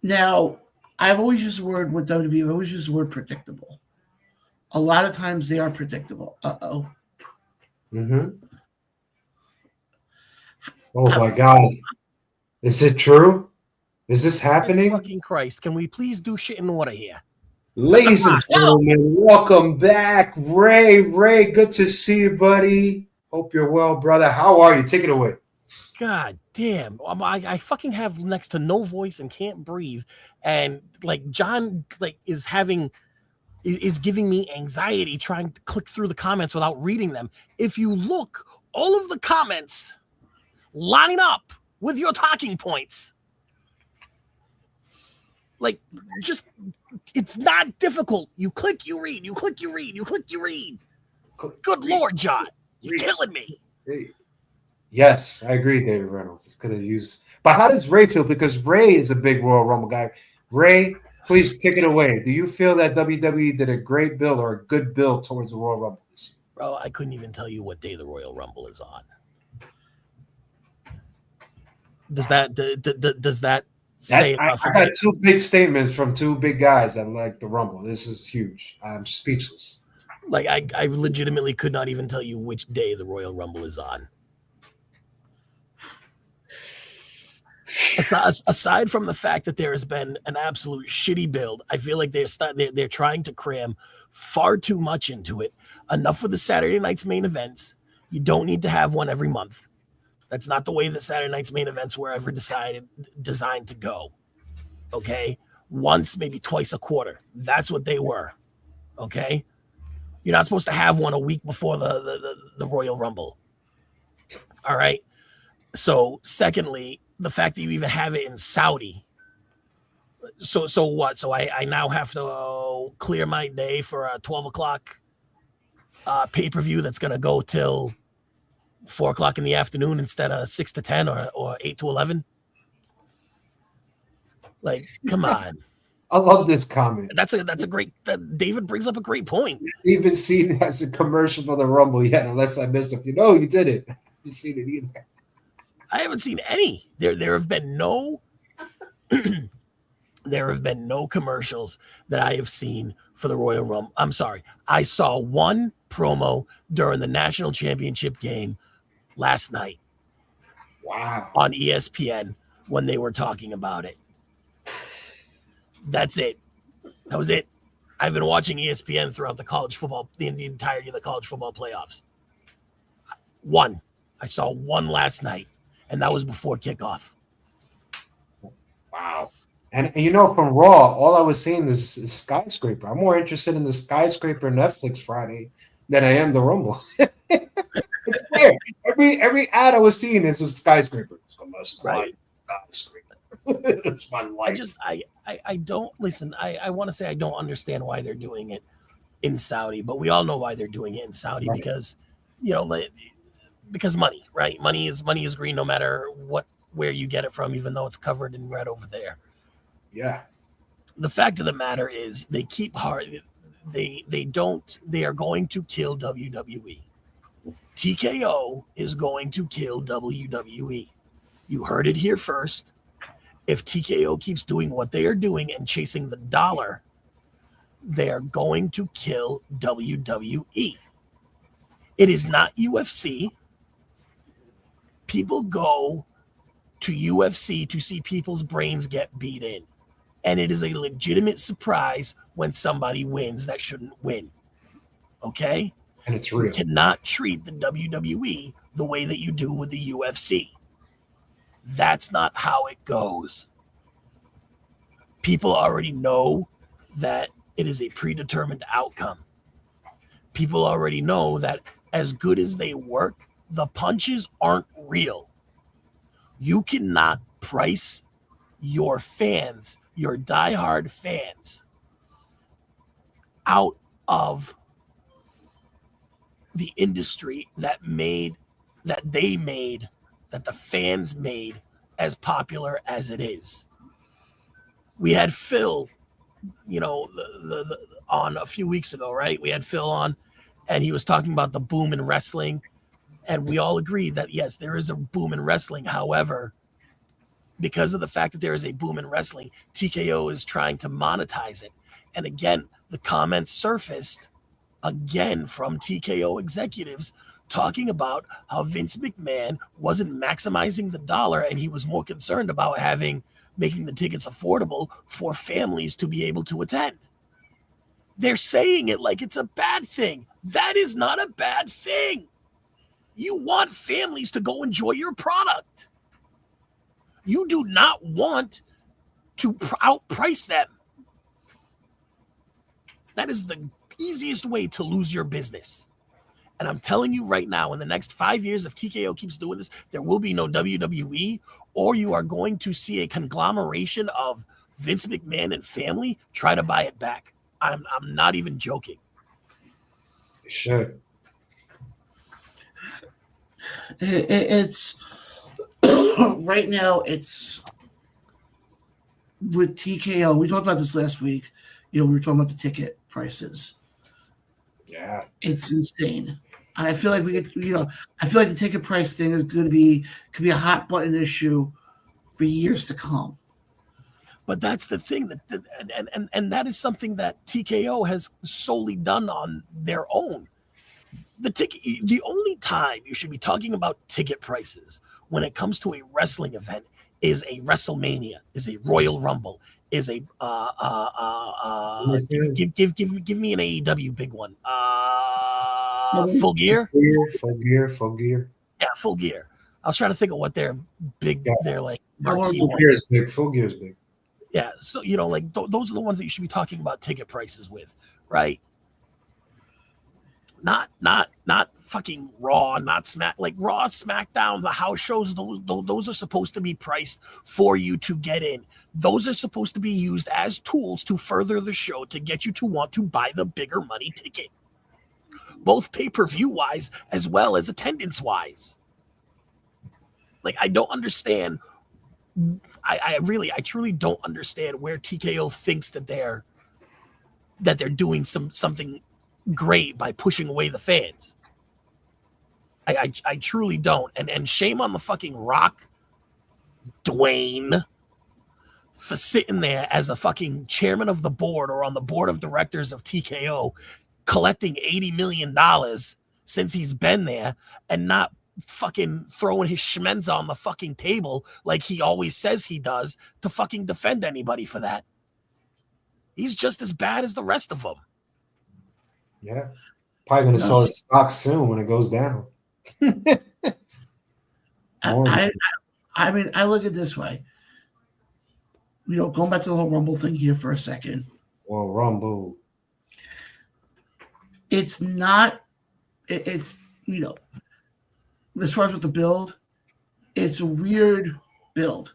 now, I've always used the word with WWE, I've always used the word predictable. A lot of times they are predictable. Uh-oh. hmm Oh my God, is it true? Is this happening? Fucking Christ. Can we please do shit in order here? Ladies and gentlemen, welcome back. Ray, good to see you, buddy. Hope you're well, brother. How are you? Take it away. God damn. I fucking have next to no voice and can't breathe. And like John is giving me anxiety trying to click through the comments without reading them. If you look, all of the comments line up with your talking points. Like, just, it's not difficult. You click, you read, you click, you read, you click, you read. Good Lord, John. You're killing me. Yes, I agree, David Reynolds. Could have used, but how does Ray feel? Because Ray is a big Royal Rumble guy. Ray, please take it away. Do you feel that WWE did a great build or a good build towards the Royal Rumble this year? Bro, I couldn't even tell you what day the Royal Rumble is on. Does that say I got two big statements from two big guys that like the Rumble. This is huge. I'm speechless. Like, I legitimately could not even tell you which day the Royal Rumble is on. Aside from the fact that there has been an absolute shitty build, I feel like they're trying to cram far too much into it. Enough with the Saturday night's main events. You don't need to have one every month. That's not the way the Saturday night's main events were ever designed to go. Okay? Once, maybe twice a quarter. That's what they were. Okay? You're not supposed to have one a week before the Royal Rumble. All right? So, secondly, the fact that you even have it in Saudi. So what? So I now have to clear my day for a 12 o'clock pay-per-view that's going to go till 4 o'clock in the afternoon instead of 6 to 10 or 8 to 11. Like, come on. I love this comment. That's a great, David brings up a great point. Even seen it as a commercial for the Rumble yet, unless I missed it. You didn't. I haven't seen it either. I haven't seen any. There have been no there have been no commercials that I have seen for the Royal Rumble. I'm sorry. I saw one promo during the national championship game last night. Wow. On ESPN when they were talking about it. That's it. That was it. I've been watching ESPN throughout the entirety of the college football playoffs. One. I saw one last night, and that was before kickoff. Wow. And from Raw, all I was seeing is Skyscraper. I'm more interested in the Skyscraper Netflix Friday than I am the Rumble. It's clear. Every ad I was seeing is a Skyscraper. So right. Skyscraper. It's my life. I don't listen. I want to say I don't understand why they're doing it in Saudi, but we all know why they're doing it in Saudi, right? Because money, right? Money is green no matter where you get it from, even though it's covered in red over there. Yeah. The fact of the matter is they keep hard. They are going to kill WWE. TKO is going to kill WWE. You heard it here first. If TKO keeps doing what they are doing and chasing the dollar, they're going to kill WWE. It is not UFC. People go to UFC to see people's brains get beat in. And it is a legitimate surprise when somebody wins that shouldn't win. Okay? And it's real. You cannot treat the WWE the way that you do with the UFC. That's not how it goes. People already know that it is a predetermined outcome. People already know that as good as they work, the punches aren't real. You cannot price your fans, your diehard fans, out of the industry that the fans made as popular as it is. We had Phil, on a few weeks ago, right? We had Phil on, and he was talking about the boom in wrestling, and we all agreed that yes, there is a boom in wrestling. However, because of the fact that there is a boom in wrestling, TKO is trying to monetize it. And again, the comments surfaced again from TKO executives talking about how Vince McMahon wasn't maximizing the dollar, and he was more concerned about making the tickets affordable for families to be able to attend. They're saying it like it's a bad thing. That is not a bad thing. You want families to go enjoy your product. You do not want to outprice them. That is the easiest way to lose your business. And I'm telling you right now, in the next 5 years, if TKO keeps doing this, there will be no WWE, or you are going to see a conglomeration of Vince McMahon and family try to buy it back. I'm not even joking. It should. It's right now. It's with TKO. We talked about this last week. We were talking about the ticket prices. Yeah, It's insane. And I feel like I feel like the ticket price thing is could be a hot button issue for years to come. But that's the thing and that is something that TKO has solely done on their own. The only time you should be talking about ticket prices when it comes to a wrestling event is a WrestleMania, is a Royal Rumble, is a give me an AEW big one. Full Gear. Full Gear. Yeah, Full Gear. I was trying to think of what their big, their like marquee Full Gear is big. Full Gear is big. Yeah, so like those are the ones that you should be talking about ticket prices with, right? Not fucking Raw, not Smack, like Raw, SmackDown, the house shows. Those are supposed to be priced for you to get in. Those are supposed to be used as tools to further the show to get you to want to buy the bigger money ticket, both pay-per-view wise as well as attendance wise. Like, I don't understand. I truly don't understand where TKO thinks that they're doing something great by pushing away the fans. I truly don't. And shame on the fucking Rock, Dwayne, for sitting there as a fucking chairman of the board or on the board of directors of TKO, collecting $80 million since he's been there and not fucking throwing his schmenza on the fucking table like he always says he does to fucking defend anybody for that. He's just as bad as the rest of them. Yeah. Probably going to sell his stock soon when it goes down. I mean, I look at it this way. Going back to the whole Rumble thing here for a second. Well, Rumble. It's not, it's, as far as with the build, it's a weird build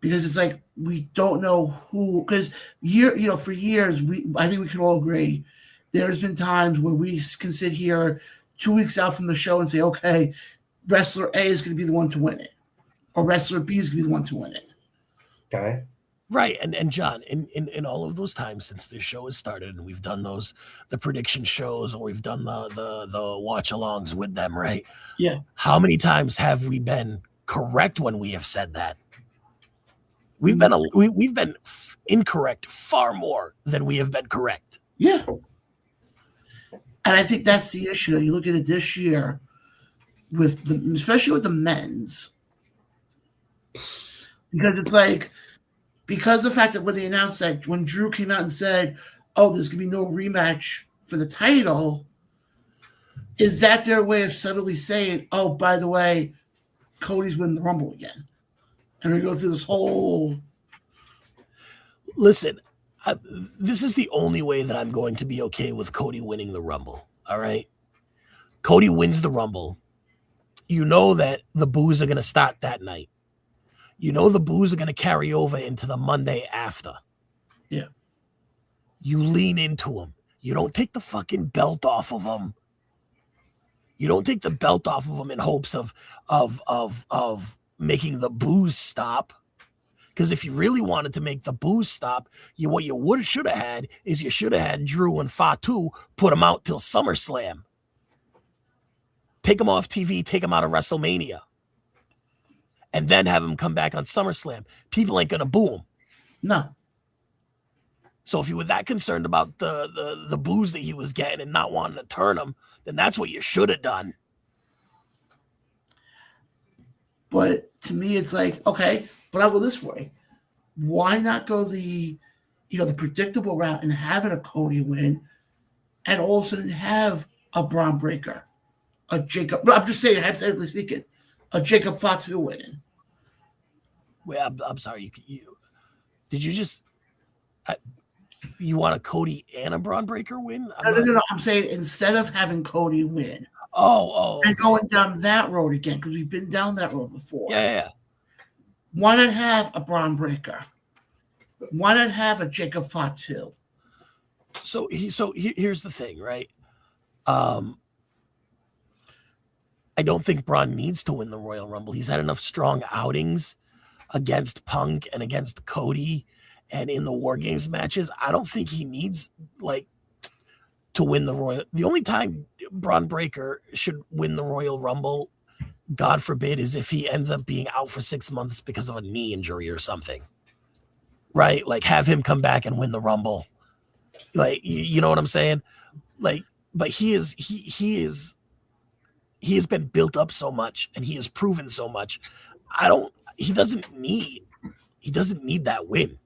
because it's like we don't know who. Because for years, I think we can all agree, there's been times where we can sit here 2 weeks out from the show and say, okay, wrestler A is going to be the one to win it, or wrestler B is going to be the one to win it. Okay. Right. And John, in all of those times since this show has started, and we've done the prediction shows, or we've done the watch alongs with them, right? Yeah. How many times have we been correct when we have said that? We've been incorrect far more than we have been correct. Yeah. And I think that's the issue. You look at it this year especially with the men's, because it's like, because of the fact that when they announced that, when Drew came out and said, oh, there's going to be no rematch for the title, is that their way of subtly saying, oh, by the way, Cody's winning the Rumble again? And we go through this whole... Listen, this is the only way that I'm going to be okay with Cody winning the Rumble, all right? Cody wins the Rumble. You know that the boos are going to start that night. You know the boos are going to carry over into the Monday after. Yeah. You lean into them. You don't take the fucking belt off of them. You don't take the belt off of them in hopes of making the boos stop. Because if you really wanted to make the boos stop, what you would should have had is you should have had Drew and Fatu put them out till SummerSlam. Take them off TV, take them out of WrestleMania, and then have them come back on SummerSlam. People ain't gonna boo him. No. So if you were that concerned about the boos that he was getting and not wanting to turn him, then that's what you should have done. But to me, it's like, okay, but I'll go this way. Why not go the predictable route and having a Cody win and all of a sudden have a Braun Breaker, a Jacob, I'm just saying, hypothetically speaking, a Jacob Fatu winning. Well, I'm sorry. Did you just you want a Cody and a Braun Breaker win? No. I'm saying instead of having Cody win. And going down that road again, because we've been down that road before. Yeah. Why not have a Braun Breaker? Why not have a Jacob Fatu? So here's the thing, right? I don't think Braun needs to win the Royal Rumble. He's had enough strong outings against Punk and against Cody and in the War Games matches. I don't think he needs to win the Royal. The only time Braun Breaker should win the Royal Rumble, God forbid, is if he ends up being out for 6 months because of a knee injury or something, right? Like have him come back and win the Rumble. Like, you know what I'm saying? Like, but he has been built up so much and he has proven so much. He doesn't need that win.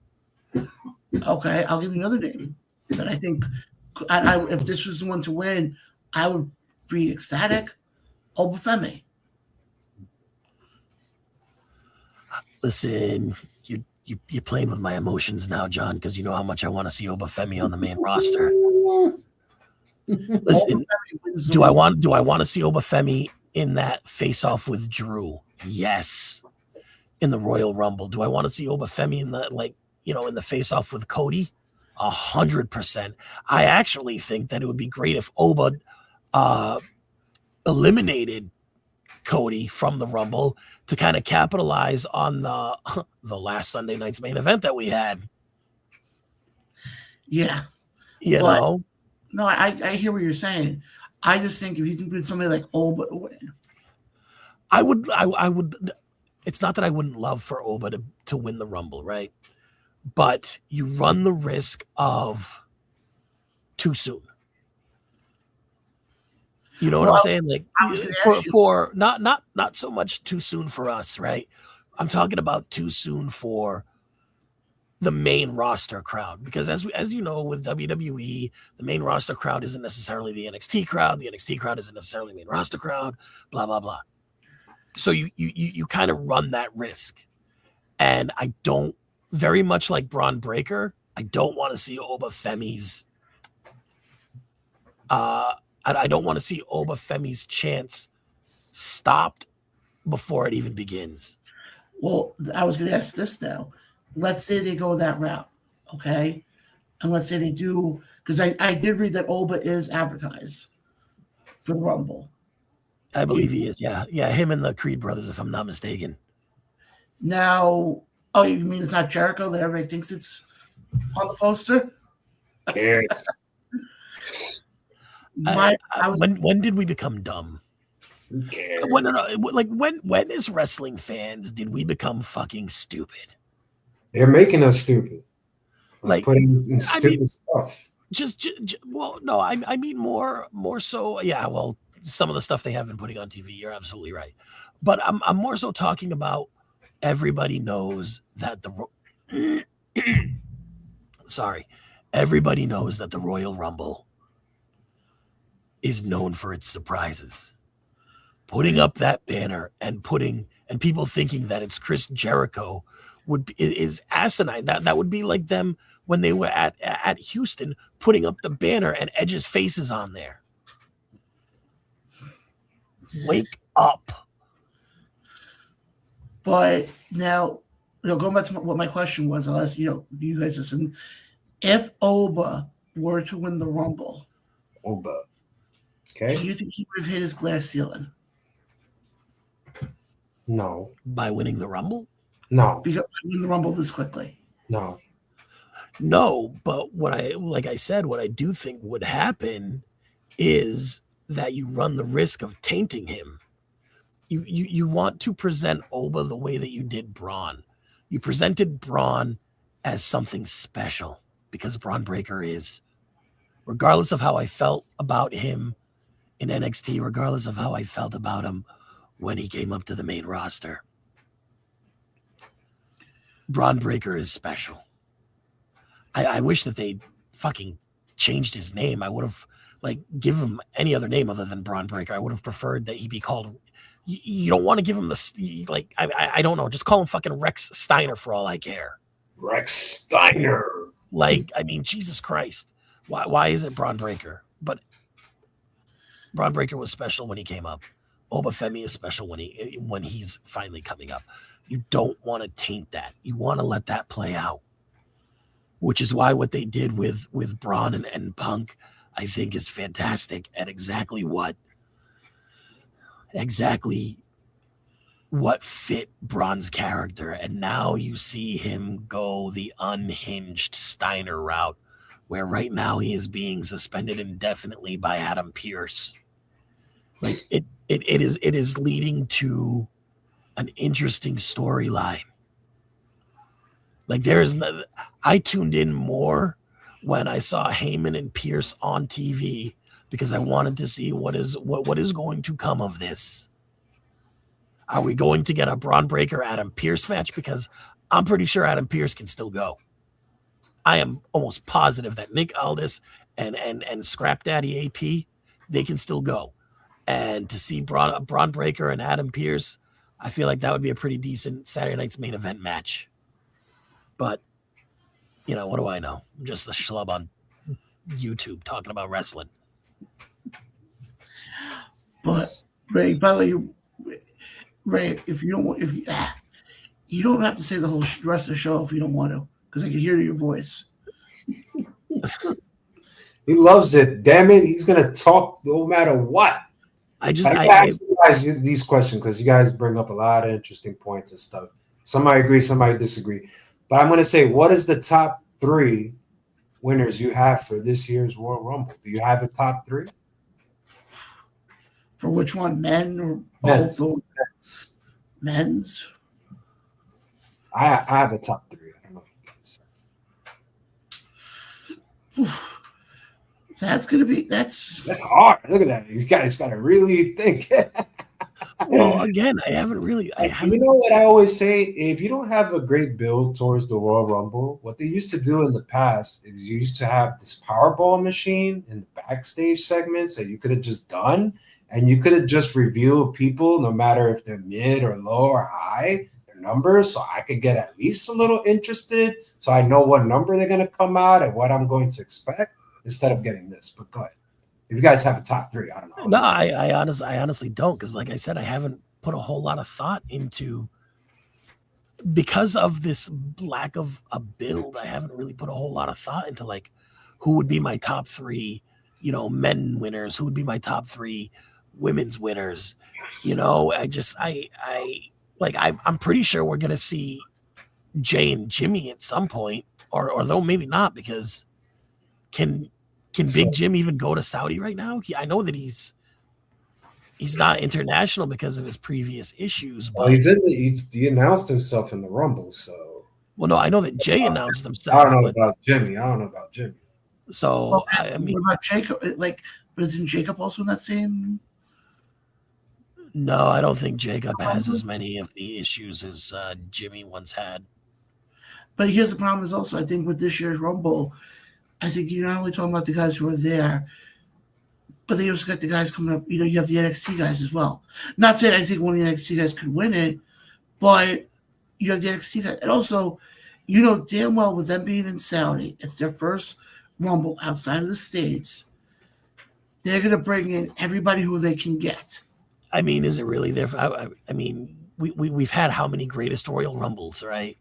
Okay, I'll give you another name that I think if this was the one to win, I would be ecstatic. Obafemi. Listen, you're playing with my emotions now, John, because you know how much I want to see Obafemi on the main roster. Listen, do I want to see Obafemi in that face-off with Drew? Yes. In the Royal Rumble. Do I want to see Obafemi in the face-off with Cody? 100%. I actually think that it would be great if Oba eliminated Cody from the Rumble to kind of capitalize on the last Sunday night's main event that we had. Yeah. No, I hear what you're saying. I just think if you can put somebody like Oba to win. I would. It's not that I wouldn't love for Oba to win the Rumble, right? But you run the risk of too soon. You know what I'm saying? Like for not so much too soon for us, right? I'm talking about too soon for the main roster crowd, because as you know, with WWE, the main roster crowd isn't necessarily the NXT crowd. The NXT crowd isn't necessarily the main roster crowd. Blah blah blah. So you kind of run that risk, and I don't. Very much like Braun Breaker, I don't want to see Obafemi's. I don't want to see Obafemi's chance stopped before it even begins. Well, I was going to ask this now. Let's say they go that route, okay? And let's say they do, because I did read that Oba is advertised for the Rumble. I believe he is. Yeah, him and the Creed brothers, if I'm not mistaken. Now. Oh, you mean it's not Jericho that everybody thinks it's on the poster? Cares. When did we become dumb? When as wrestling fans did we become fucking stupid? They're making us stupid. Like putting in stupid stuff. I mean more so. Yeah, well, some of the stuff they have been putting on TV, you're absolutely right. But I'm more so talking about. Everybody knows that everybody knows that the Royal Rumble is known for its surprises. Putting up that banner and people thinking that it's Chris Jericho is asinine. That would be like them when they were at Houston putting up the banner and Edge's face is on there. Wake up. But now going back to what my question was, I'll ask you guys listen. If Oba were to win the Rumble, Oba. do Okay. you think he would have hit his glass ceiling? No. By winning the Rumble? No. Because win the Rumble this quickly. No. No, but what I do think would happen is that you run the risk of tainting him. You want to present Oba the way that you did Braun. You presented Braun as something special because Braun Breaker is. Regardless of how I felt about him in NXT, regardless of how I felt about him when he came up to the main roster, Braun Breaker is special. I wish that they fucking changed his name. I would have give him any other name other than Braun Breaker. I would have preferred that he be called. You don't want to give him the I don't know. Just call him fucking Rex Steiner for all I care. Rex Steiner. Jesus Christ. Why is it Braun Breaker? But Braun Breaker was special when he came up. Oba Femi is special when he's finally coming up. You don't want to taint that. You want to let that play out. Which is why what they did with Braun and Punk, I think, is fantastic at exactly what fit Braun's character. And now you see him go the unhinged Steiner route, where right now he is being suspended indefinitely by Adam Pearce. It is leading to an interesting storyline. I tuned in more when I saw Heyman and Pierce on TV because I wanted to see what is going to come of this. Are we going to get a Braun Breaker Adam Pearce match? Because I'm pretty sure Adam Pearce can still go. I am almost positive that Nick Aldis and Scrap Daddy AP, they can still go. And to see Braun Breaker and Adam Pearce, I feel like that would be a pretty decent Saturday night's main event match. But, what do I know? I'm just a schlub on YouTube talking about wrestling. But Ray, by the way, Ray, if you don't have to say the whole rest of the show if you don't want to, because I can hear your voice. He loves it. Damn it, he's gonna talk no matter what. I ask you guys these questions because you guys bring up a lot of interesting points and stuff. Somebody agree, somebody disagree. But I'm going to say, what is the top 3 winners you have for this year's Royal Rumble? Do you have a top 3? For which one, men or Men's. both? Men's. I have a top 3. I don't know if you guys. That's hard. Look at that. These guys got to really think. Well, again, I haven't. You know what I always say? If you don't have a great build towards the Royal Rumble, what they used to do in the past is you used to have this Powerball machine in the backstage segments that you could have just done, and you could have just revealed people, no matter if they're mid or low or high, their numbers, so I could get at least a little interested, so I know what number they're going to come out and what I'm going to expect instead of getting this. But go ahead. If you guys have a top 3, I don't know. No, I honestly don't, because like I said, I haven't put a whole lot of thought into, because of this lack of a build. I haven't really put a whole lot of thought into who would be my top 3, men winners, who would be my top 3 women's winners. I'm pretty sure we're gonna see Jay and Jimmy at some point, or though maybe not, because can Big Jim even go to Saudi right now? I know that he's not international because of his previous issues. But he announced himself in the Rumble, so. Well, no, I know that Jay announced himself. I don't know about Jimmy. So what about Jacob? Isn't Jacob also in that same? No, I don't think Jacob has as many of the issues as Jimmy once had. But here's the problem: is also I think with this year's Rumble, I think you're not only talking about the guys who are there, but they also got the guys coming up. You have the NXT guys as well. Not saying I think one of the NXT guys could win it, but you have the NXT guys. And also, damn well with them being in Saudi, it's their first Rumble outside of the States. They're going to bring in everybody who they can get. I mean, is it really there? I mean, we've had how many greatest Royal Rumbles, right?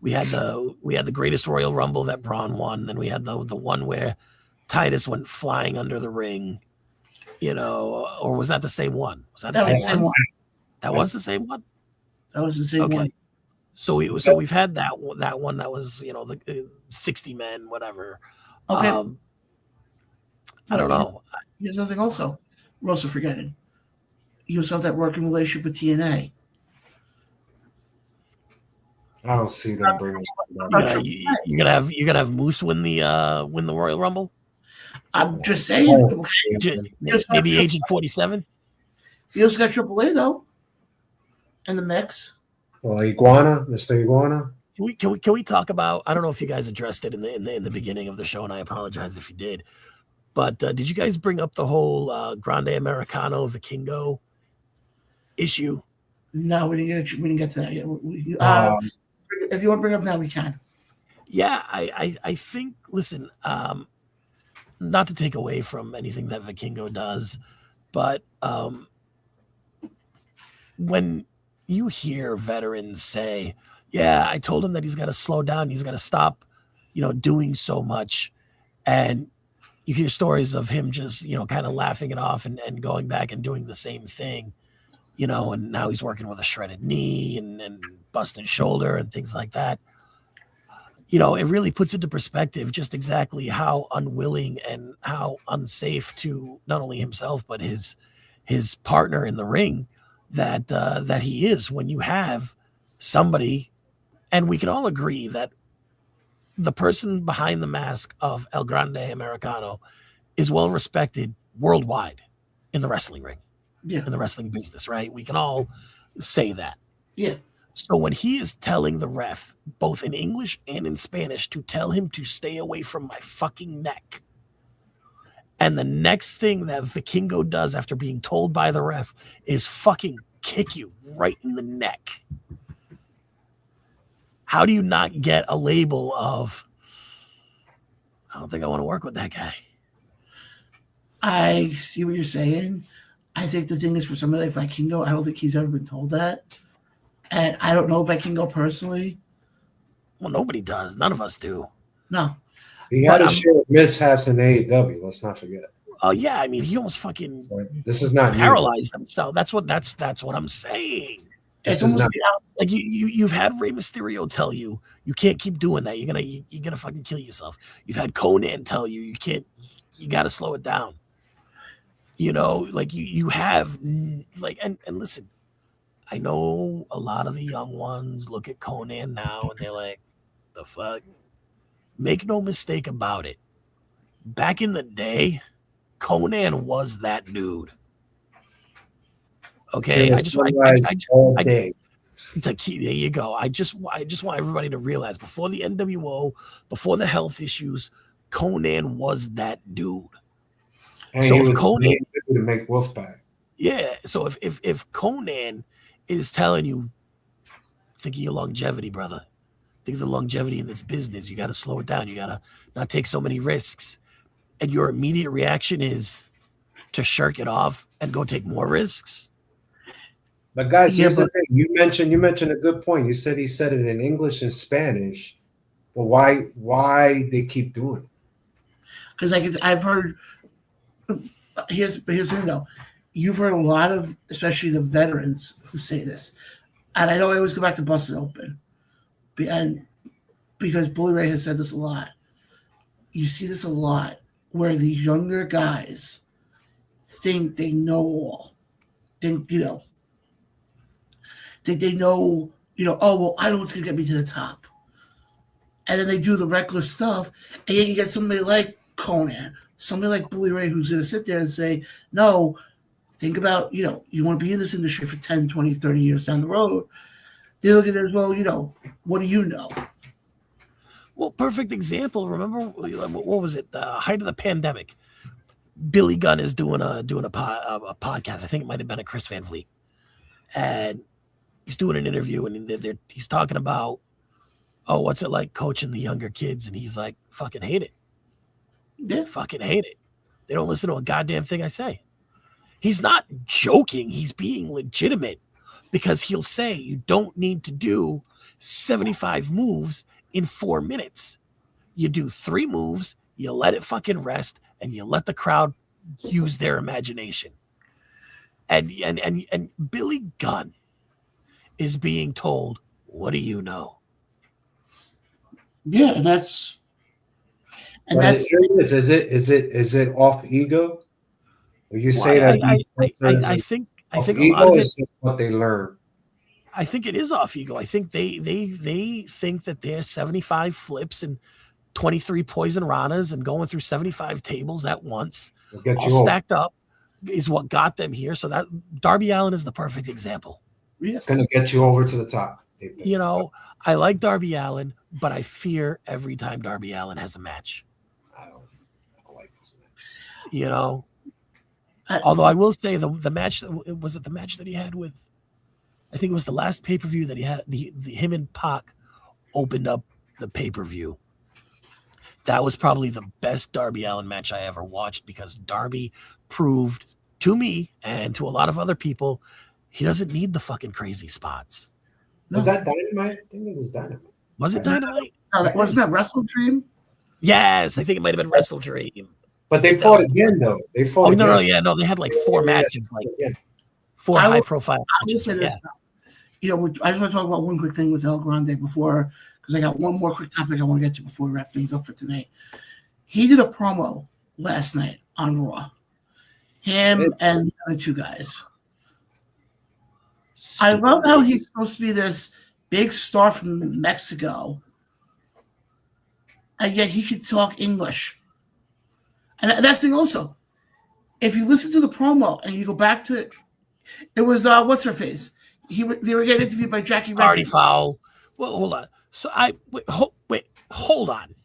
We had the greatest Royal Rumble that Braun won. Then we had the one where Titus went flying under the ring. Or was that the same one? Was that the That was the same same one? one. That was the same one. That was the same Okay. one. So we've had that one that was the 60 men, whatever. Okay. I don't know. Here's another thing also. We're also forgetting. You also have that working relationship with TNA. I don't see them bringing. You're gonna have Moose win the Royal Rumble. I'm just saying. Maybe Agent 47. You also got AAA though, in the mix. Well, Iguana, Mr. Iguana. Can we talk about? I don't know if you guys addressed it in the beginning of the show, and I apologize if you did. But did you guys bring up the whole Grande Americano Vikingo issue? No, we didn't get to that yet. If you want to bring it up now, we can. Yeah, I think. Listen, not to take away from anything that Vikingo does, but when you hear veterans say, "Yeah, I told him that he's got to slow down, he's got to stop, doing so much," and you hear stories of him just, kind of laughing it off and going back and doing the same thing, and now he's working with a shredded knee and busted shoulder and things like that. It really puts into perspective just exactly how unwilling and how unsafe to not only himself, but his partner in the ring that he is when you have somebody, and we can all agree that the person behind the mask of El Grande Americano is well respected worldwide in the wrestling ring, in the wrestling business, right? We can all say that. Yeah. So when he is telling the ref, both in English and in Spanish, to tell him to stay away from my fucking neck, and the next thing that Vikingo does after being told by the ref is fucking kick you right in the neck. How do you not get a label of, I don't think I want to work with that guy? I see what you're saying. I think the thing is, for somebody like Vikingo, I don't think he's ever been told that. And I don't know Vikingo personally. Well, nobody does. None of us do. No. He had a share of mishaps in AEW. Let's not forget. Oh yeah, I mean, he almost fucking this is not paralyzed himself. That's what I'm saying. It's almost like you've had Rey Mysterio tell you can't keep doing that. You're gonna fucking kill yourself. You've had Conan tell you you got to slow it down. Like you have like and listen, I know a lot of the young ones look at Conan now and they're like, the fuck? Make no mistake about it. Back in the day, Conan was that dude. Okay, there you go. I just want everybody to realize, before the NWO, before the health issues, Conan was that dude. And so he was Conan to make Wolfpack. Yeah. So if Conan is telling you, think of your longevity, brother. Think of the longevity in this business. You got to slow it down. You got to not take so many risks. And your immediate reaction is to shirk it off and go take more risks. But guys, here's the thing. You mentioned a good point. You said he said it in English and Spanish. But why they keep doing it? Because I've heard. Here's the thing though. You've heard a lot of, especially the veterans, who say this, and I know I always go back to Busted Open, and because Bully Ray has said this a lot. You see this a lot where the younger guys think they know all. Think they know, oh, well, I know what's going to get me to the top. And then they do the reckless stuff. And yet you get somebody like Conan, somebody like Bully Ray, who's going to sit there and say, no, think about, you want to be in this industry for 10, 20, 30 years down the road. They look at it as, well, what do you know? Well, perfect example. Remember, what was it? The height of the pandemic. Billy Gunn is doing a podcast. I think it might have been a Chris Van Vliet. And he's doing an interview, and he's talking about, oh, what's it like coaching the younger kids? And he's like, fucking hate it. Yeah. Fucking hate it. They don't listen to a goddamn thing I say. He's not joking. He's being legitimate. because he'll say you don't need to do 75 moves in 4 minutes. You do 3 moves, you let it fucking rest, and you let the crowd use their imagination. And Billy Gunn is being told, what do you know? Yeah, and that's is it off ego? Or you say Well, that these wrestlers I are think off a lot ego of it. is just what they learn. I think it is off ego. I think they think that there's 75 flips and 23 poison ranas and going through 75 tables at once, They'll get all you over. stacked up, is what got them here. So that Darby Allin is the perfect example. It's going to get you over to the top. They think. You know, I like Darby Allin, but I fear every time Darby Allin has a match. I don't like this match. You know, although I will say the match, was it the match that he had with, I think it was the last pay-per-view that he had, the him and Pac opened up the pay-per-view. That was probably the best Darby Allin match I ever watched, because Darby proved to me and to a lot of other people he doesn't need the fucking crazy spots. Was that Dynamite? I think it was Dynamite. Was it Dynamite? No, wasn't that Wrestle Dream? Yes, I think it might have been Wrestle Dream. But they fought again, though. They fought again. No, they had like 4 matches, like 4 high-profile matches. I just want to talk about one quick thing with El Grande before, because I got one more quick topic I want to get to before we wrap things up for tonight. He did a promo last night on Raw. Him and the other 2 guys. I love how he's supposed to be this big star from Mexico, and yet he could talk English. And that's the thing also. If you listen to the promo and you go back to it, it was what's her face? They were getting interviewed by Jackie Redmond. Artie Fowl. Well, hold on. So hold on,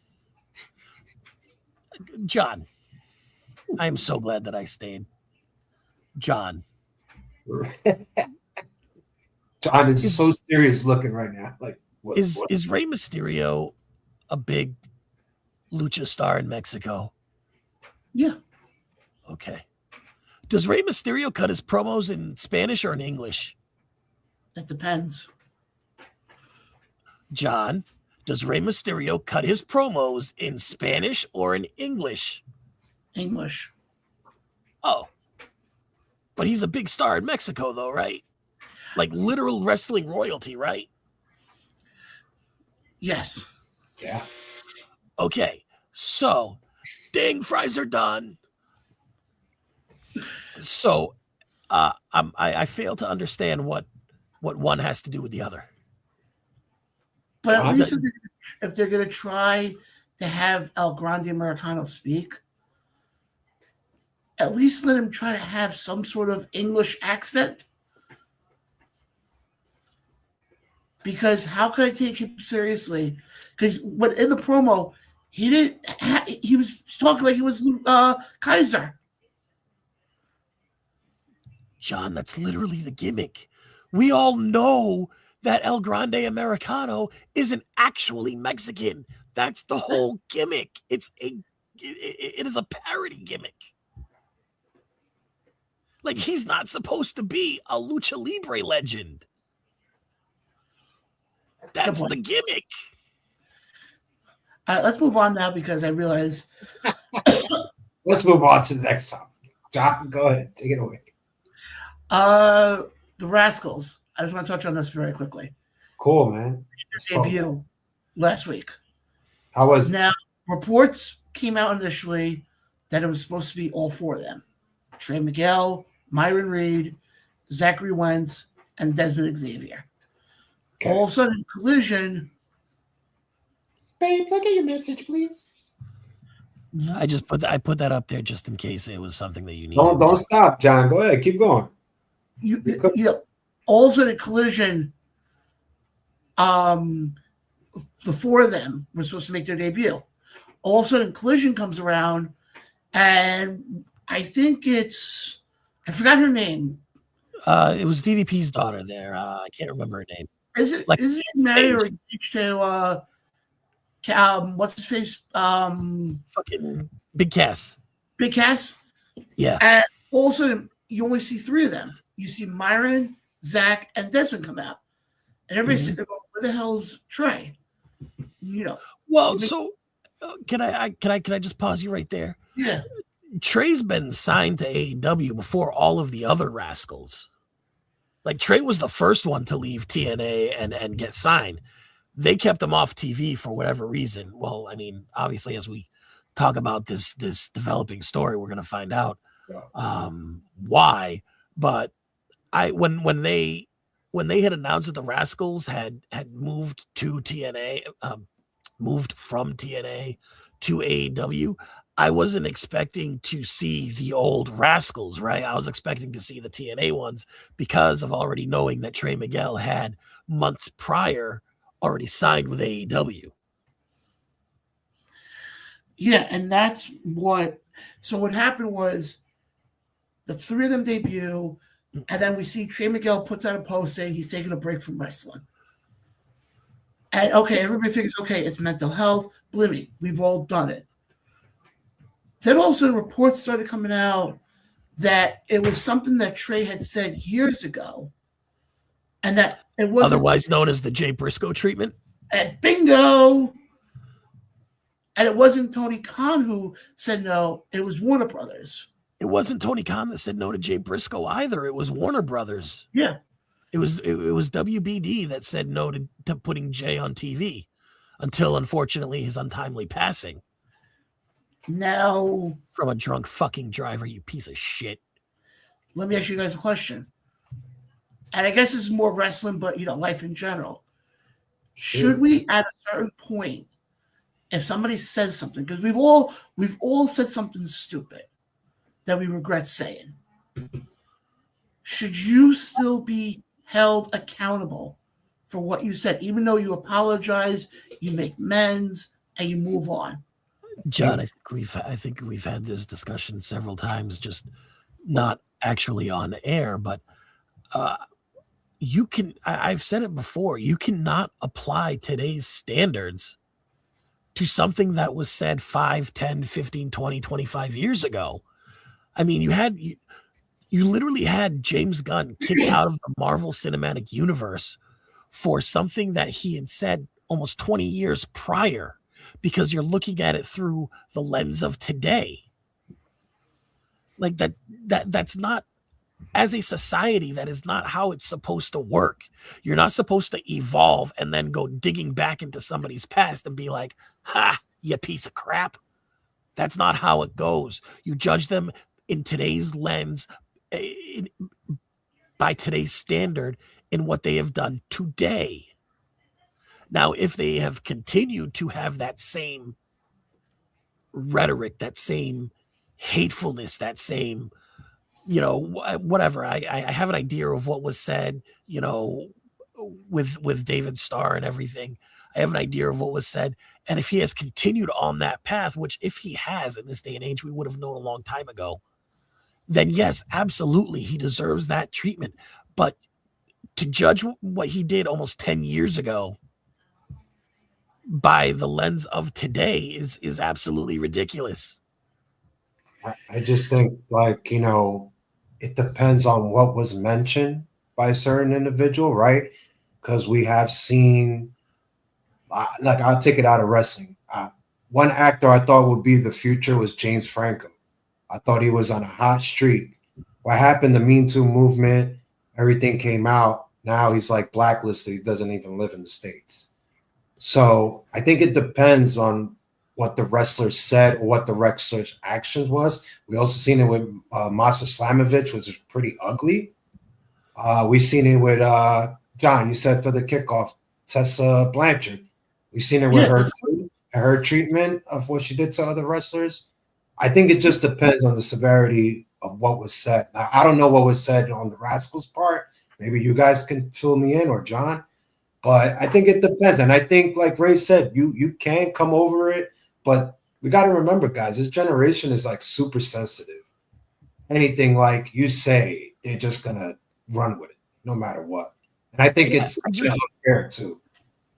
John. I am so glad that I stayed, John. John is so serious looking right now. Like, what? Is Rey Mysterio a big lucha star in Mexico? Yeah. Okay. Does Rey Mysterio cut his promos in Spanish or in English? That depends. John, does Rey Mysterio cut his promos in Spanish or in English? English. Oh. But he's a big star in Mexico, though, right? Like literal wrestling royalty, right? Yes. Yeah. Okay. So, dang, fries are done. So, I fail to understand what one has to do with the other. But at least if they're going to try to have El Grande Americano speak, at least let him try to have some sort of English accent. Because how could I take him seriously? Because when in the promo, he was talking like he was Kaiser. John, that's literally the gimmick. We all know that El Grande Americano isn't actually Mexican. That's the whole gimmick. It is a parody gimmick. Like, he's not supposed to be a lucha libre legend. That's the gimmick. Let's move on now, because I realize. Let's move on to the next topic. John, go ahead. Take it away. The Rascals. I just want to touch on this very quickly. Cool, man. Their debut last week. How was it? Now, reports came out initially that it was supposed to be all 4 of them. Trey Miguel, Myron Reed, Zachary Wentz, and Desmond Xavier. Okay. All of a sudden, Collision. Babe, look at your message, please. I put that up there just in case it was something that you need. Don't stop, John. Go ahead, keep going. All of a sudden, Collision. The 4 of them were supposed to make their debut. All of a sudden, Collision comes around, and I think I forgot her name. It was DDP's daughter there. I can't remember her name. Is it she married or engaged to what's his face? Fucking Big Cass. Big Cass? Yeah. And all of a sudden, you only see 3 of them. You see Myron, Zach, and Desmond come out, and everybody's Mhm. sitting there going, "Where the hell's Trey?" Well, You make- so can I just pause you right there? yeah, Trey's been signed to AEW before all of the other rascals. Like Trey was the first one to leave TNA and get signed. They kept him off TV for whatever reason. Well, I mean, obviously, as we talk about this developing story, we're going to find out why. But when they had announced that the Rascals had moved to TNA, moved from TNA to AEW, I wasn't expecting to see the old Rascals, right? I was expecting to see the TNA ones because of already knowing that Trey Miguel had months prior already signed with AEW. yeah, and that's what. So what happened was the three of them debut, and then we see Trey Miguel puts out a post saying he's taking a break from wrestling. And okay, everybody thinks, okay, it's mental health. Believe me, we've all done it. Then also reports started coming out that it was something that Trey had said years ago, and that it wasn't Otherwise known as the Jay Briscoe treatment. at bingo. And it wasn't Tony Khan who said no, it was Warner Brothers. It wasn't Tony Khan that said no to Jay Briscoe either. It was Warner Brothers. Yeah. It was WBD that said no to putting Jay on TV until, unfortunately, his untimely passing. Now, From a drunk fucking driver, you piece of shit. let me ask you guys a question. And I guess this is more wrestling, but life in general. Should we, at a certain point, if somebody says something, because we've all said something stupid that we regret saying, should you still be held accountable for what you said, even though you apologize, you make amends, and you move on? John, I think we've had this discussion several times, just not actually on air, but you can, I've said it before, you cannot apply today's standards to something that was said 5, 10, 15, 20, 25 years ago. I mean, you literally had James Gunn kicked out of the Marvel Cinematic Universe for something that he had said almost 20 years prior, because you're looking at it through the lens of today. Like that's not, as a society, that is not how it's supposed to work. You're not supposed to evolve and then go digging back into somebody's past and be like, ha, you piece of crap. That's not how it goes. You judge them in today's lens, by today's standard, in what they have done today. Now, if they have continued to have that same rhetoric, that same hatefulness, that same, whatever, I have an idea of what was said, with David Starr and everything. I have an idea of what was said. And if he has continued on that path, which if he has in this day and age, we would have known a long time ago, then yes, absolutely, he deserves that treatment. But to judge what he did almost 10 years ago by the lens of today is absolutely ridiculous. I just think, it depends on what was mentioned by a certain individual, right? Because we have seen, I'll take it out of wrestling. One actor I thought would be the future was James Franco. I thought he was on a hot streak. What happened? The Me Too movement, everything came out. Now he's like blacklisted. He doesn't even live in the States. So I think it depends on what the wrestler said or what the wrestler's actions was. We also seen it with Masa Slamovich, which was pretty ugly. We seen it with John. You said for the kickoff, Tessa Blanchard. We seen it with her too, her treatment of what she did to other wrestlers. I think it just depends on the severity of what was said. Now, I don't know what was said on the Rascals part. Maybe you guys can fill me in, or John. But I think it depends. And I think, like Ray said, you can come over it. But we got to remember, guys, this generation is like super sensitive. Anything like you say, they're just going to run with it no matter what. And I think it's just unfair too.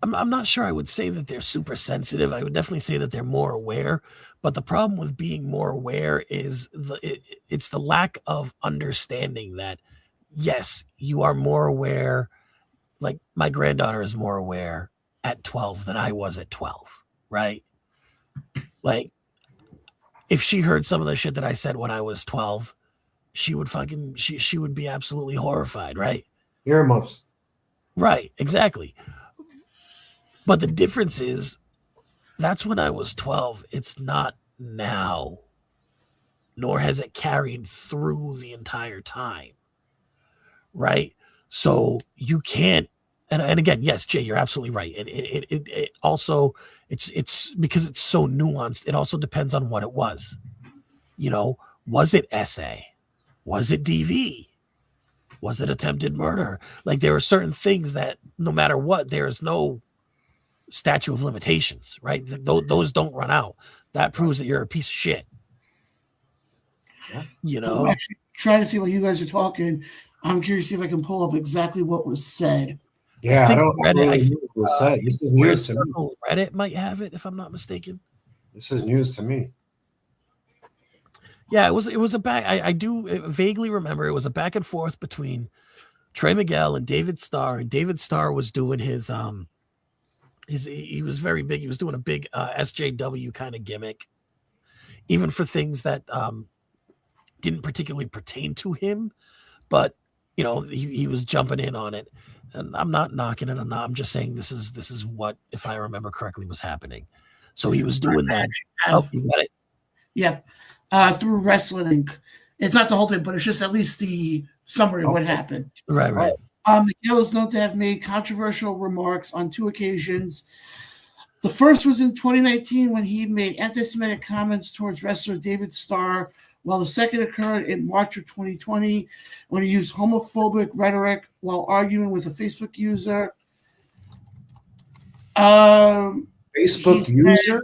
I'm not sure I would say that they're super sensitive. I would definitely say that they're more aware. But the problem with being more aware is it's the lack of understanding that yes, you are more aware. Like my granddaughter is more aware at 12 than I was at 12, right? Like if she heard some of the shit that I said when I was 12, she would be absolutely horrified, right? Earmuffs. Right, exactly. But the difference is that's when I was 12. It's not now, nor has it carried through the entire time, right? So you can't. And again, yes, Jay, you're absolutely right. It also it's because it's so nuanced. It also depends on what it was. You know, was it SA? Was it DV? Was it attempted murder? Like there are certain things that no matter what, there is no statute of limitations, right? Those don't run out. That proves that you're a piece of shit. Yeah. You I'm know, actually trying to see what you guys are talking. I'm curious to see if I can pull up exactly what was said. Yeah, I think don't Reddit- really I know think, what was said. This is Square news to me. Circle Reddit might have it if I'm not mistaken. This is news to me. Yeah, it was a back. I do vaguely remember it was a back and forth between Trey Miguel and David Starr, and David Starr was doing he was very big. He was doing a big SJW kind of gimmick, even for things that didn't particularly pertain to him, but you know he was jumping in on it. And I'm not knocking it. I'm just saying this is what, if I remember correctly, was happening. So he was doing that. Oh, you got it. Yep. Through Wrestling Inc. It's not the whole thing, but it's just at least the summary of what happened. Right. Miguel is known to have made controversial remarks on 2 occasions. The first was in 2019 when he made anti-Semitic comments towards wrestler David Starr, while the second occurred in March of 2020 when he used homophobic rhetoric while arguing with a Facebook user. Facebook user?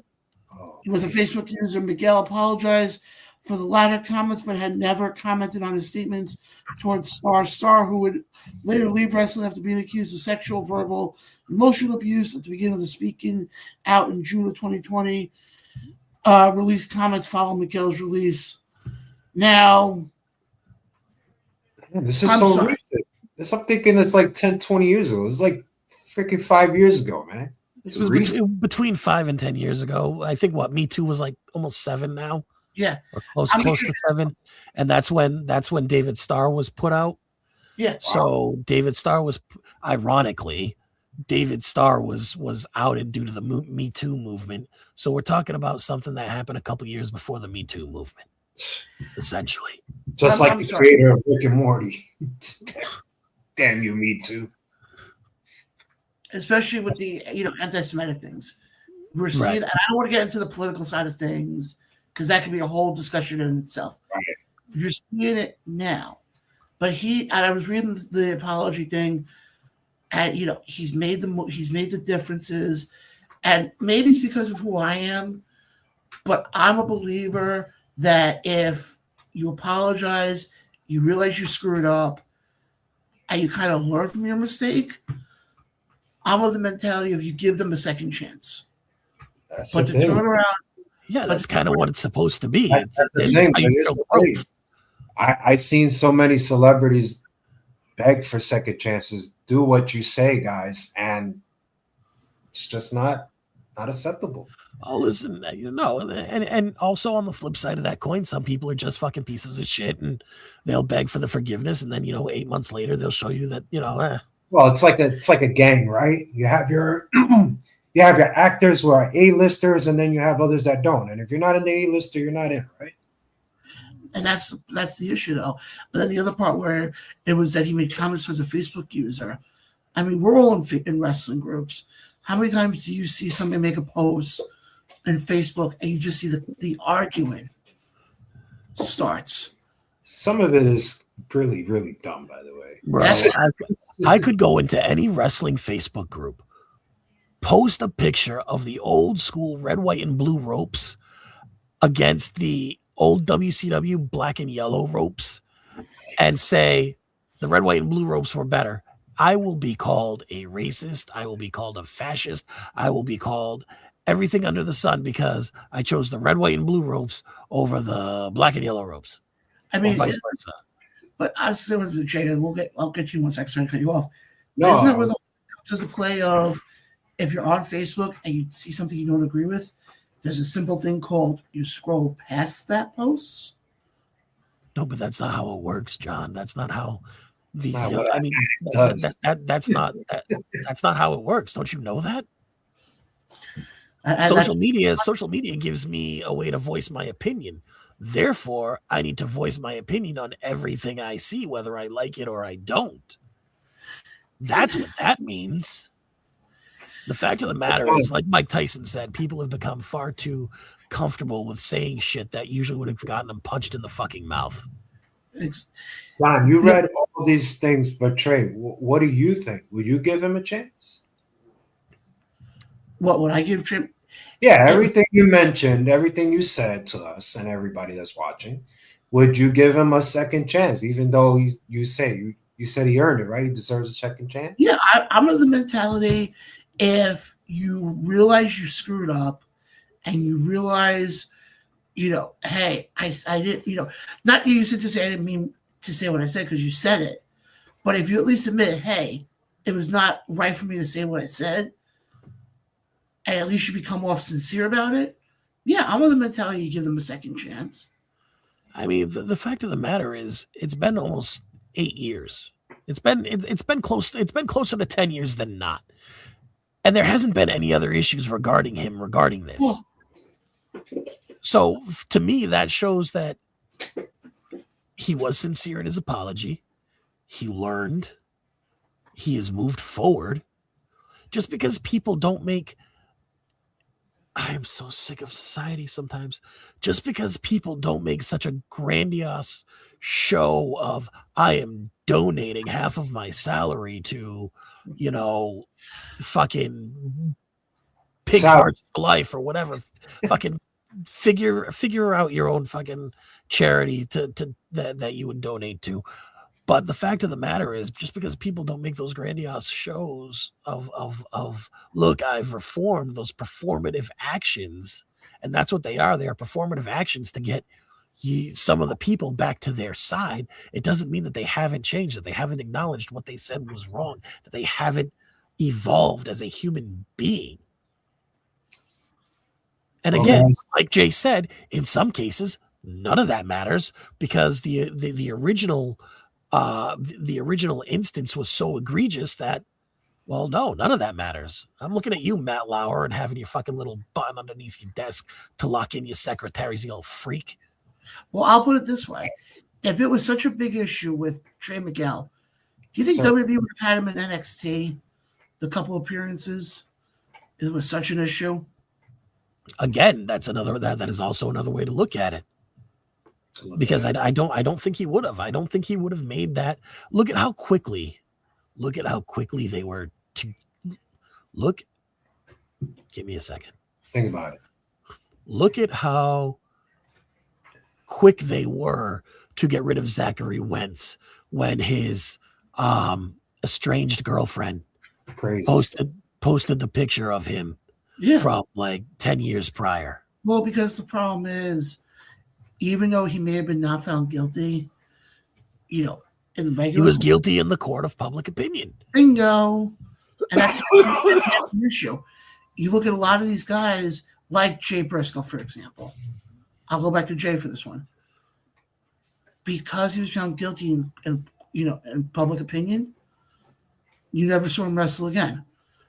He was a Facebook user. Miguel apologized for the latter comments, but had never commented on his statements towards Starr, who would later leave wrestling after being accused of sexual, verbal, emotional abuse at the beginning of the speaking out in June of 2020. Released comments following Miguel's release. Now, Man, this is so recent. I'm thinking it's like 10, 20 years ago. It's like freaking 5 years ago, man. This was between 5 and 10 years ago. I think Me Too was like almost 7 now. Yeah, or close to 7, and that's when David Starr was put out. Yeah. So David Starr was, ironically, was outed due to the Me Too movement. So we're talking about something that happened a couple years before the Me Too movement, essentially. Just like the creator of Rick and Morty. Damn you, Me Too. Especially with the anti-Semitic things. We're seeing, and I don't want to get into the political side of things because that could be a whole discussion in itself. Right. You're seeing it now, but I was reading the apology thing, and he's made the differences, and maybe it's because of who I am, but I'm a believer that if you apologize, you realize you screwed up, and you kind of learn from your mistake. I'm of the mentality of you give them a second chance. That's but the to thing. turn around, yeah, that's kind of what it's supposed to be. That's the thing. I seen so many celebrities beg for second chances. Do what you say, guys, and it's just not acceptable. Oh, listen, and also on the flip side of that coin, some people are just fucking pieces of shit, and they'll beg for the forgiveness, and then 8 months later they'll show you that Well, it's like a gang, right? You have your actors who are A-listers, and then you have others that don't. And if you're not in the A-lister, you're not in, right? And that's the issue, though. But then the other part where it was that he made comments as a Facebook user. I mean, we're all in wrestling groups. How many times do you see somebody make a post on Facebook and you just see the arguing starts? Some of it is really, really dumb, by the way. Bro, I could go into any wrestling Facebook group, post a picture of the old school red, white, and blue ropes against the old WCW black and yellow ropes and say the red, white, and blue ropes were better. I will be called a racist. I will be called a fascist. I will be called everything under the sun because I chose the red, white, and blue ropes over the black and yellow ropes. I mean, vice versa. But I was saying with the Jada, I'll get to you in 1 second, trying to cut you off. No, Isn't that where the play of if you're on Facebook and you see something you don't agree with, there's a simple thing called you scroll past that post. No, but that's not how it works, John. That's not how these. not You know, what I mean, does. that's not how it works. Don't you know that? And Social media gives me a way to voice my opinion. Therefore, I need to voice my opinion on everything I see, whether I like it or I don't. That's what that means. The fact of the matter is, like Mike Tyson said, people have become far too comfortable with saying shit that usually would have gotten them punched in the fucking mouth. Don, you read all these things, but Trey, what do you think? Would you give him a chance? What would I give Trey? Yeah, everything you mentioned, everything you said to us and everybody that's watching, would you give him a second chance? Even though you said he earned it, right? He deserves a second chance. Yeah, I'm of the mentality if you realize you screwed up and you realize, hey, I didn't, not you said to say I didn't mean to say what I said because you said it, but if you at least admit, hey, it was not right for me to say what I said, and at least you become off sincere about it, yeah, I'm of the mentality you give them a second chance. I mean, the fact of the matter is, it's been almost 8 years. It's been closer to 10 years than not. And there hasn't been any other issues regarding this. Well, so to me, that shows that he was sincere in his apology. He learned. He has moved forward. Just because people don't make... I am so sick of society sometimes. Just because people don't make such a grandiose show of, I am donating half of my salary to, fucking Pig Hearts for Life or whatever, fucking figure out your own fucking charity to that you would donate to. But the fact of the matter is, just because people don't make those grandiose shows of look, I've reformed, those performative actions, and that's what they are. They are performative actions to get some of the people back to their side. It doesn't mean that they haven't changed, that they haven't acknowledged what they said was wrong, that they haven't evolved as a human being. And again, like Jay said, in some cases, none of that matters because the original instance was so egregious that, well, no, none of that matters. I'm looking at you, Matt Lauer, and having your fucking little button underneath your desk to lock in your secretaries, you old freak. Well, I'll put it this way. If it was such a big issue with Trey Miguel, do you think WWE would have had him in NXT, the couple appearances? It was such an issue. Again, that is also another way to look at it. Because I don't think he would have. I don't think he would have made that. Look at how quickly they were to look. Give me a second. Think about it. Look at how quick they were to get rid of Zachary Wentz when his estranged girlfriend posted the picture of him from like 10 years prior. Well, because the problem is, even though he may have been not found guilty, in the regular, he was guilty in the court of public opinion. Bingo. And that's the issue. You look at a lot of these guys, like Jay Briscoe, for example. I'll go back to Jay for this one. Because he was found guilty in public opinion, you never saw him wrestle again.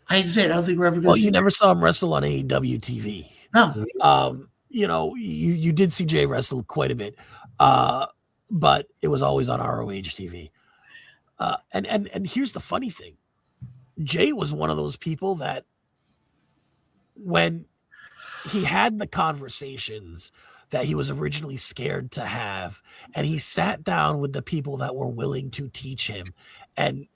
I hate to say it, I don't think we're ever going to see you never saw him wrestle on AEW TV. No. You did see Jay wrestle quite a bit, but it was always on ROH TV. And here's the funny thing. Jay was one of those people that when he had the conversations that he was originally scared to have, and he sat down with the people that were willing to teach him and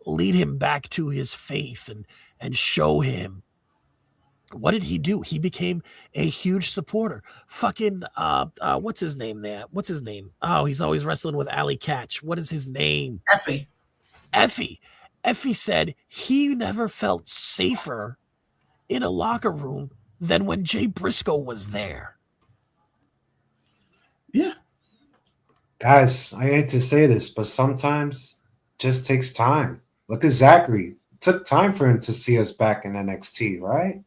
lead him back to his faith and show him. What did he do? He became a huge supporter. Fucking, what's his name there? What's his name? Oh, he's always wrestling with Ali Catch. What is his name? Effie said he never felt safer in a locker room than when Jay Briscoe was there. Yeah. Guys, I hate to say this, but sometimes it just takes time. Look at Zachary. It took time for him to see us back in NXT, right?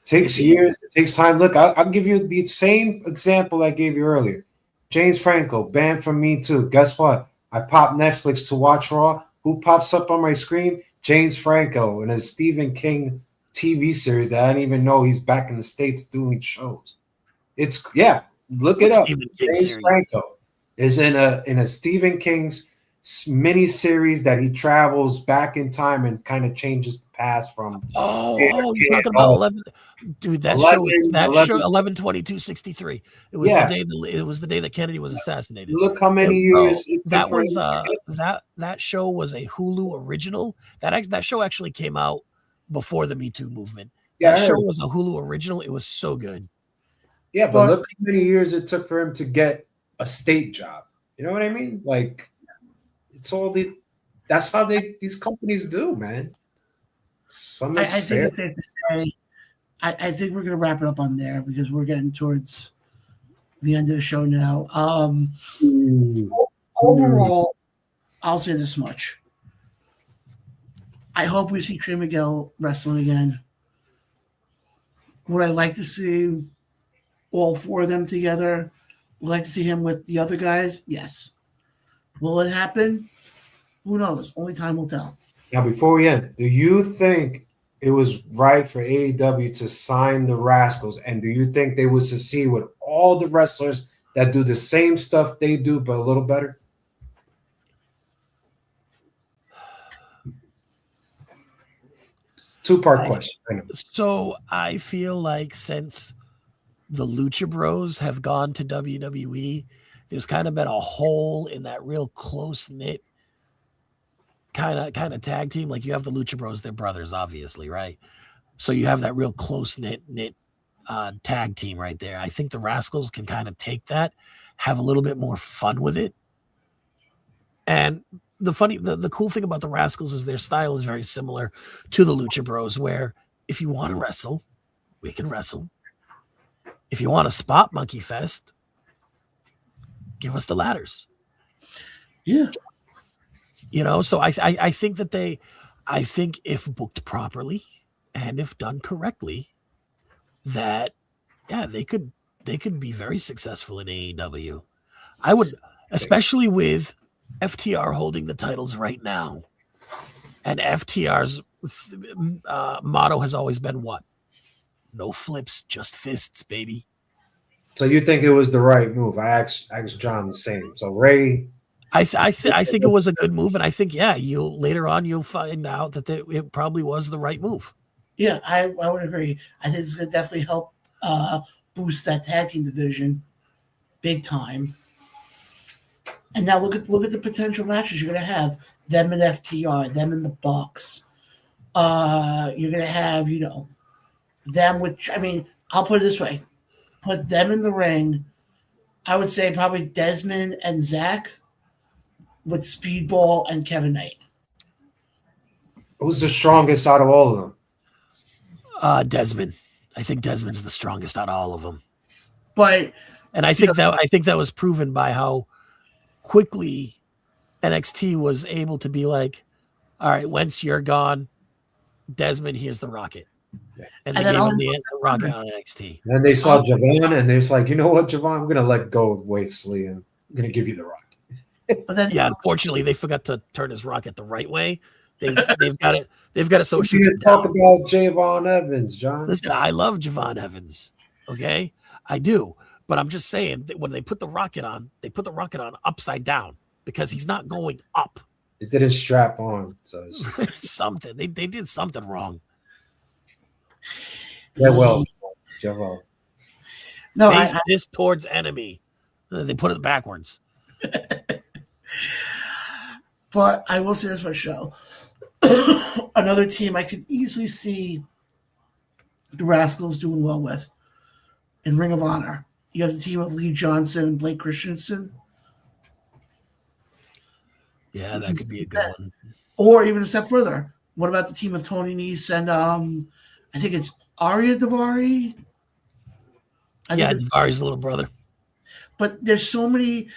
Takes did. years. It takes time. Look, I'll give you the same example I gave you earlier. James Franco, banned from Me Too. Guess what? I pop Netflix to watch Raw. Who pops up on my screen? James Franco in a Stephen King TV series that I didn't even know he's back in the States doing shows. It's yeah, look it What up. Stephen King James series? Franco is in a Stephen King's mini series that he travels back in time and kind of changes the past from Oh, you're talking about 11. Dude, that 11, show 11/22/63. It was Yeah. the day that Kennedy was assassinated. Look how many Bro, years it took that for was him to get- that show was a Hulu original. That show actually came out before the Me Too movement. Yeah, That I show heard. was a Hulu original. It was so good. Yeah, but But- look how many years it took for him to get a state job. You know what I mean? Like it's all that's how these companies do, man. Some I is think fair. it's safe to say. I think we're gonna wrap it up on there because we're getting towards the end of the show now. Overall, I'll say this much. I hope we see Trey Miguel wrestling again. Would I like to see all four of them together? Would I like to see him with the other guys? Yes. Will it happen? Who knows? Only time will tell. Now, before we end, do you think it was right for AEW to sign the Rascals? And do you think they would succeed with all the wrestlers that do the same stuff they do, but a little better? Two-part question. I know. So I feel like since the Lucha Bros have gone to WWE, there's kind of been a hole in that real close knit kind of tag team. Like you have the Lucha Bros, they're brothers, obviously, right? So you have that real close knit tag team right there. I think the Rascals can kind of take that, have a little bit more fun with it. And the cool thing about the Rascals is their style is very similar to the Lucha Bros, where if you want to wrestle, we can wrestle. If you want a spot monkey fest, give us the ladders. Yeah. You know, so I think that I think if booked properly and if done correctly, that they could be very successful in AEW. I would, especially with FTR holding the titles right now, and FTR's motto has always been what? No flips, just fists, baby. So you think it was the right move? I asked John the same. So Ray, I think it was a good move, and I think later on you'll find out that it probably was the right move. Yeah, I would agree. I think it's going to definitely help boost that tag team division big time. And now look at the potential matches you're going to have. Them and FTR, them and the Bucks. You're going to have, them with, I mean, I'll put it this way. Put them in the ring. I would say probably Desmond and Zach with Speedball and Kevin Knight. who's the strongest out of all of them? Desmond. I think Desmond's the strongest out of all of them. But And I think that was proven by how quickly NXT was able to be like, all right, once you're gone, Desmond, here's the rocket. And they And then gave him the rocket on NXT. And they saw Javon, and they're just like, you know what, Javon, I'm gonna let go of Waitsley, and I'm gonna give you the rock. but then Yeah, unfortunately, they forgot to turn his rocket the right way. They've got it. They've got it so it We shoots didn't down. talk about Javon Evans, John. Listen, I love Javon Evans. Okay, I do. But I'm just saying that when they put the rocket on, they put the rocket on upside down because he's not going up. It didn't strap on, so it's just Something they did something wrong. yeah. Well, Javon. no, Face this towards enemy. They put it backwards. but I will say this much, show. Another team I could easily see the Rascals doing well with in Ring of Honor. You have the team of Lee Johnson and Blake Christensen, Yeah, that could be a good one. or even a step further. What about the team of Tony Nese and I think it's Arya Davari? Yeah, it's Vari's little brother. But there's so many.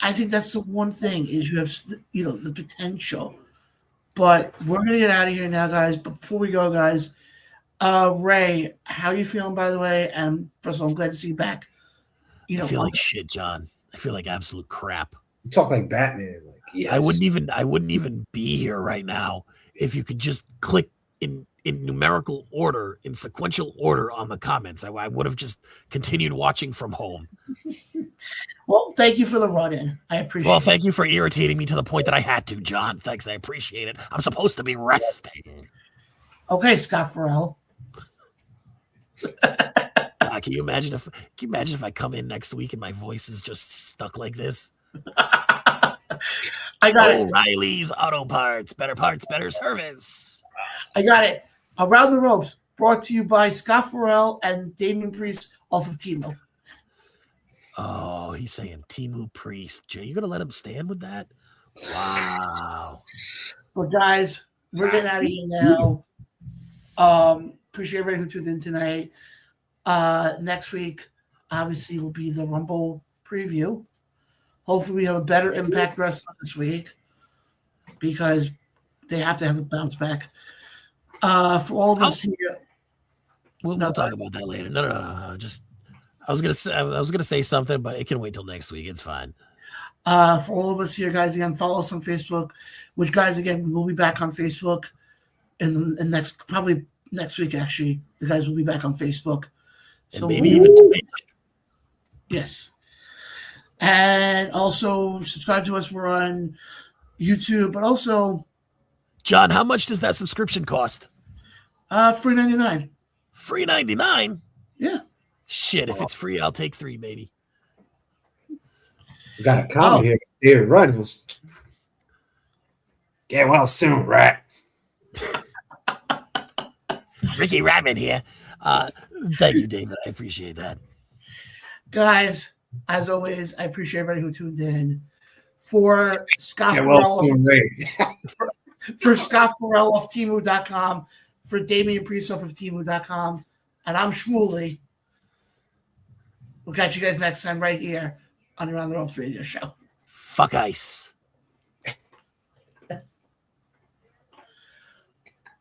I think that's the one thing is you have the potential. But we're gonna get out of here now, guys. But before we go, guys, Ray, how are you feeling, by the way? And first of all, I'm glad to see you back. I feel like shit, John. I feel like absolute crap. You talk like Batman. Like, yes. I wouldn't even be here right now if you could just click in numerical order, in sequential order on the comments. I would have just continued watching from home. Well, thank you for the run-in. I appreciate it. Well, thank you for irritating me to the point that I had to, John. Thanks, I appreciate it. I'm supposed to be resting. Okay, Scott Farrell. Can you imagine if I come in next week and my voice is just stuck like this? I got it. O'Reilly's Auto Parts, better service. I got it. Around the Ropes, brought to you by Scott Farrell and Damian Priest off of Timo. Oh, he's saying Timu Priest. Jay, you gonna let him stand with that? Wow. Well, guys, we're getting out of here now. Appreciate everybody who tuned in tonight. Next week, obviously, will be the Rumble preview. Hopefully, we have a better Impact Wrestling this week because they have to have a bounce back. For all of us here, we'll talk about that later. No. Just I was gonna say something, but it can wait till next week. It's fine. For all of us here, guys, again, follow us on Facebook. Which, guys, again, we'll be back on Facebook in probably next week. Actually, the guys will be back on Facebook. And so maybe even Twitch. Yes. And also subscribe to us. We're on YouTube, but also, John, how much does that subscription cost? $3.99. $3.99? Yeah. Shit, if it's free, I'll take 3, baby. We got a comment here. Dear Runnels. Get well soon, rat. Ricky Rabbit here. Thank you, David. I appreciate that. Guys, as always, I appreciate everybody who tuned in. For Scott Get well Farrell, soon, Ray. for Scott Farrell of Timu.com, for Damian Priest of Timu.com, and I'm Shmuley. We'll catch you guys next time right here on the Around the Ropes Radio Show. Fuck ice.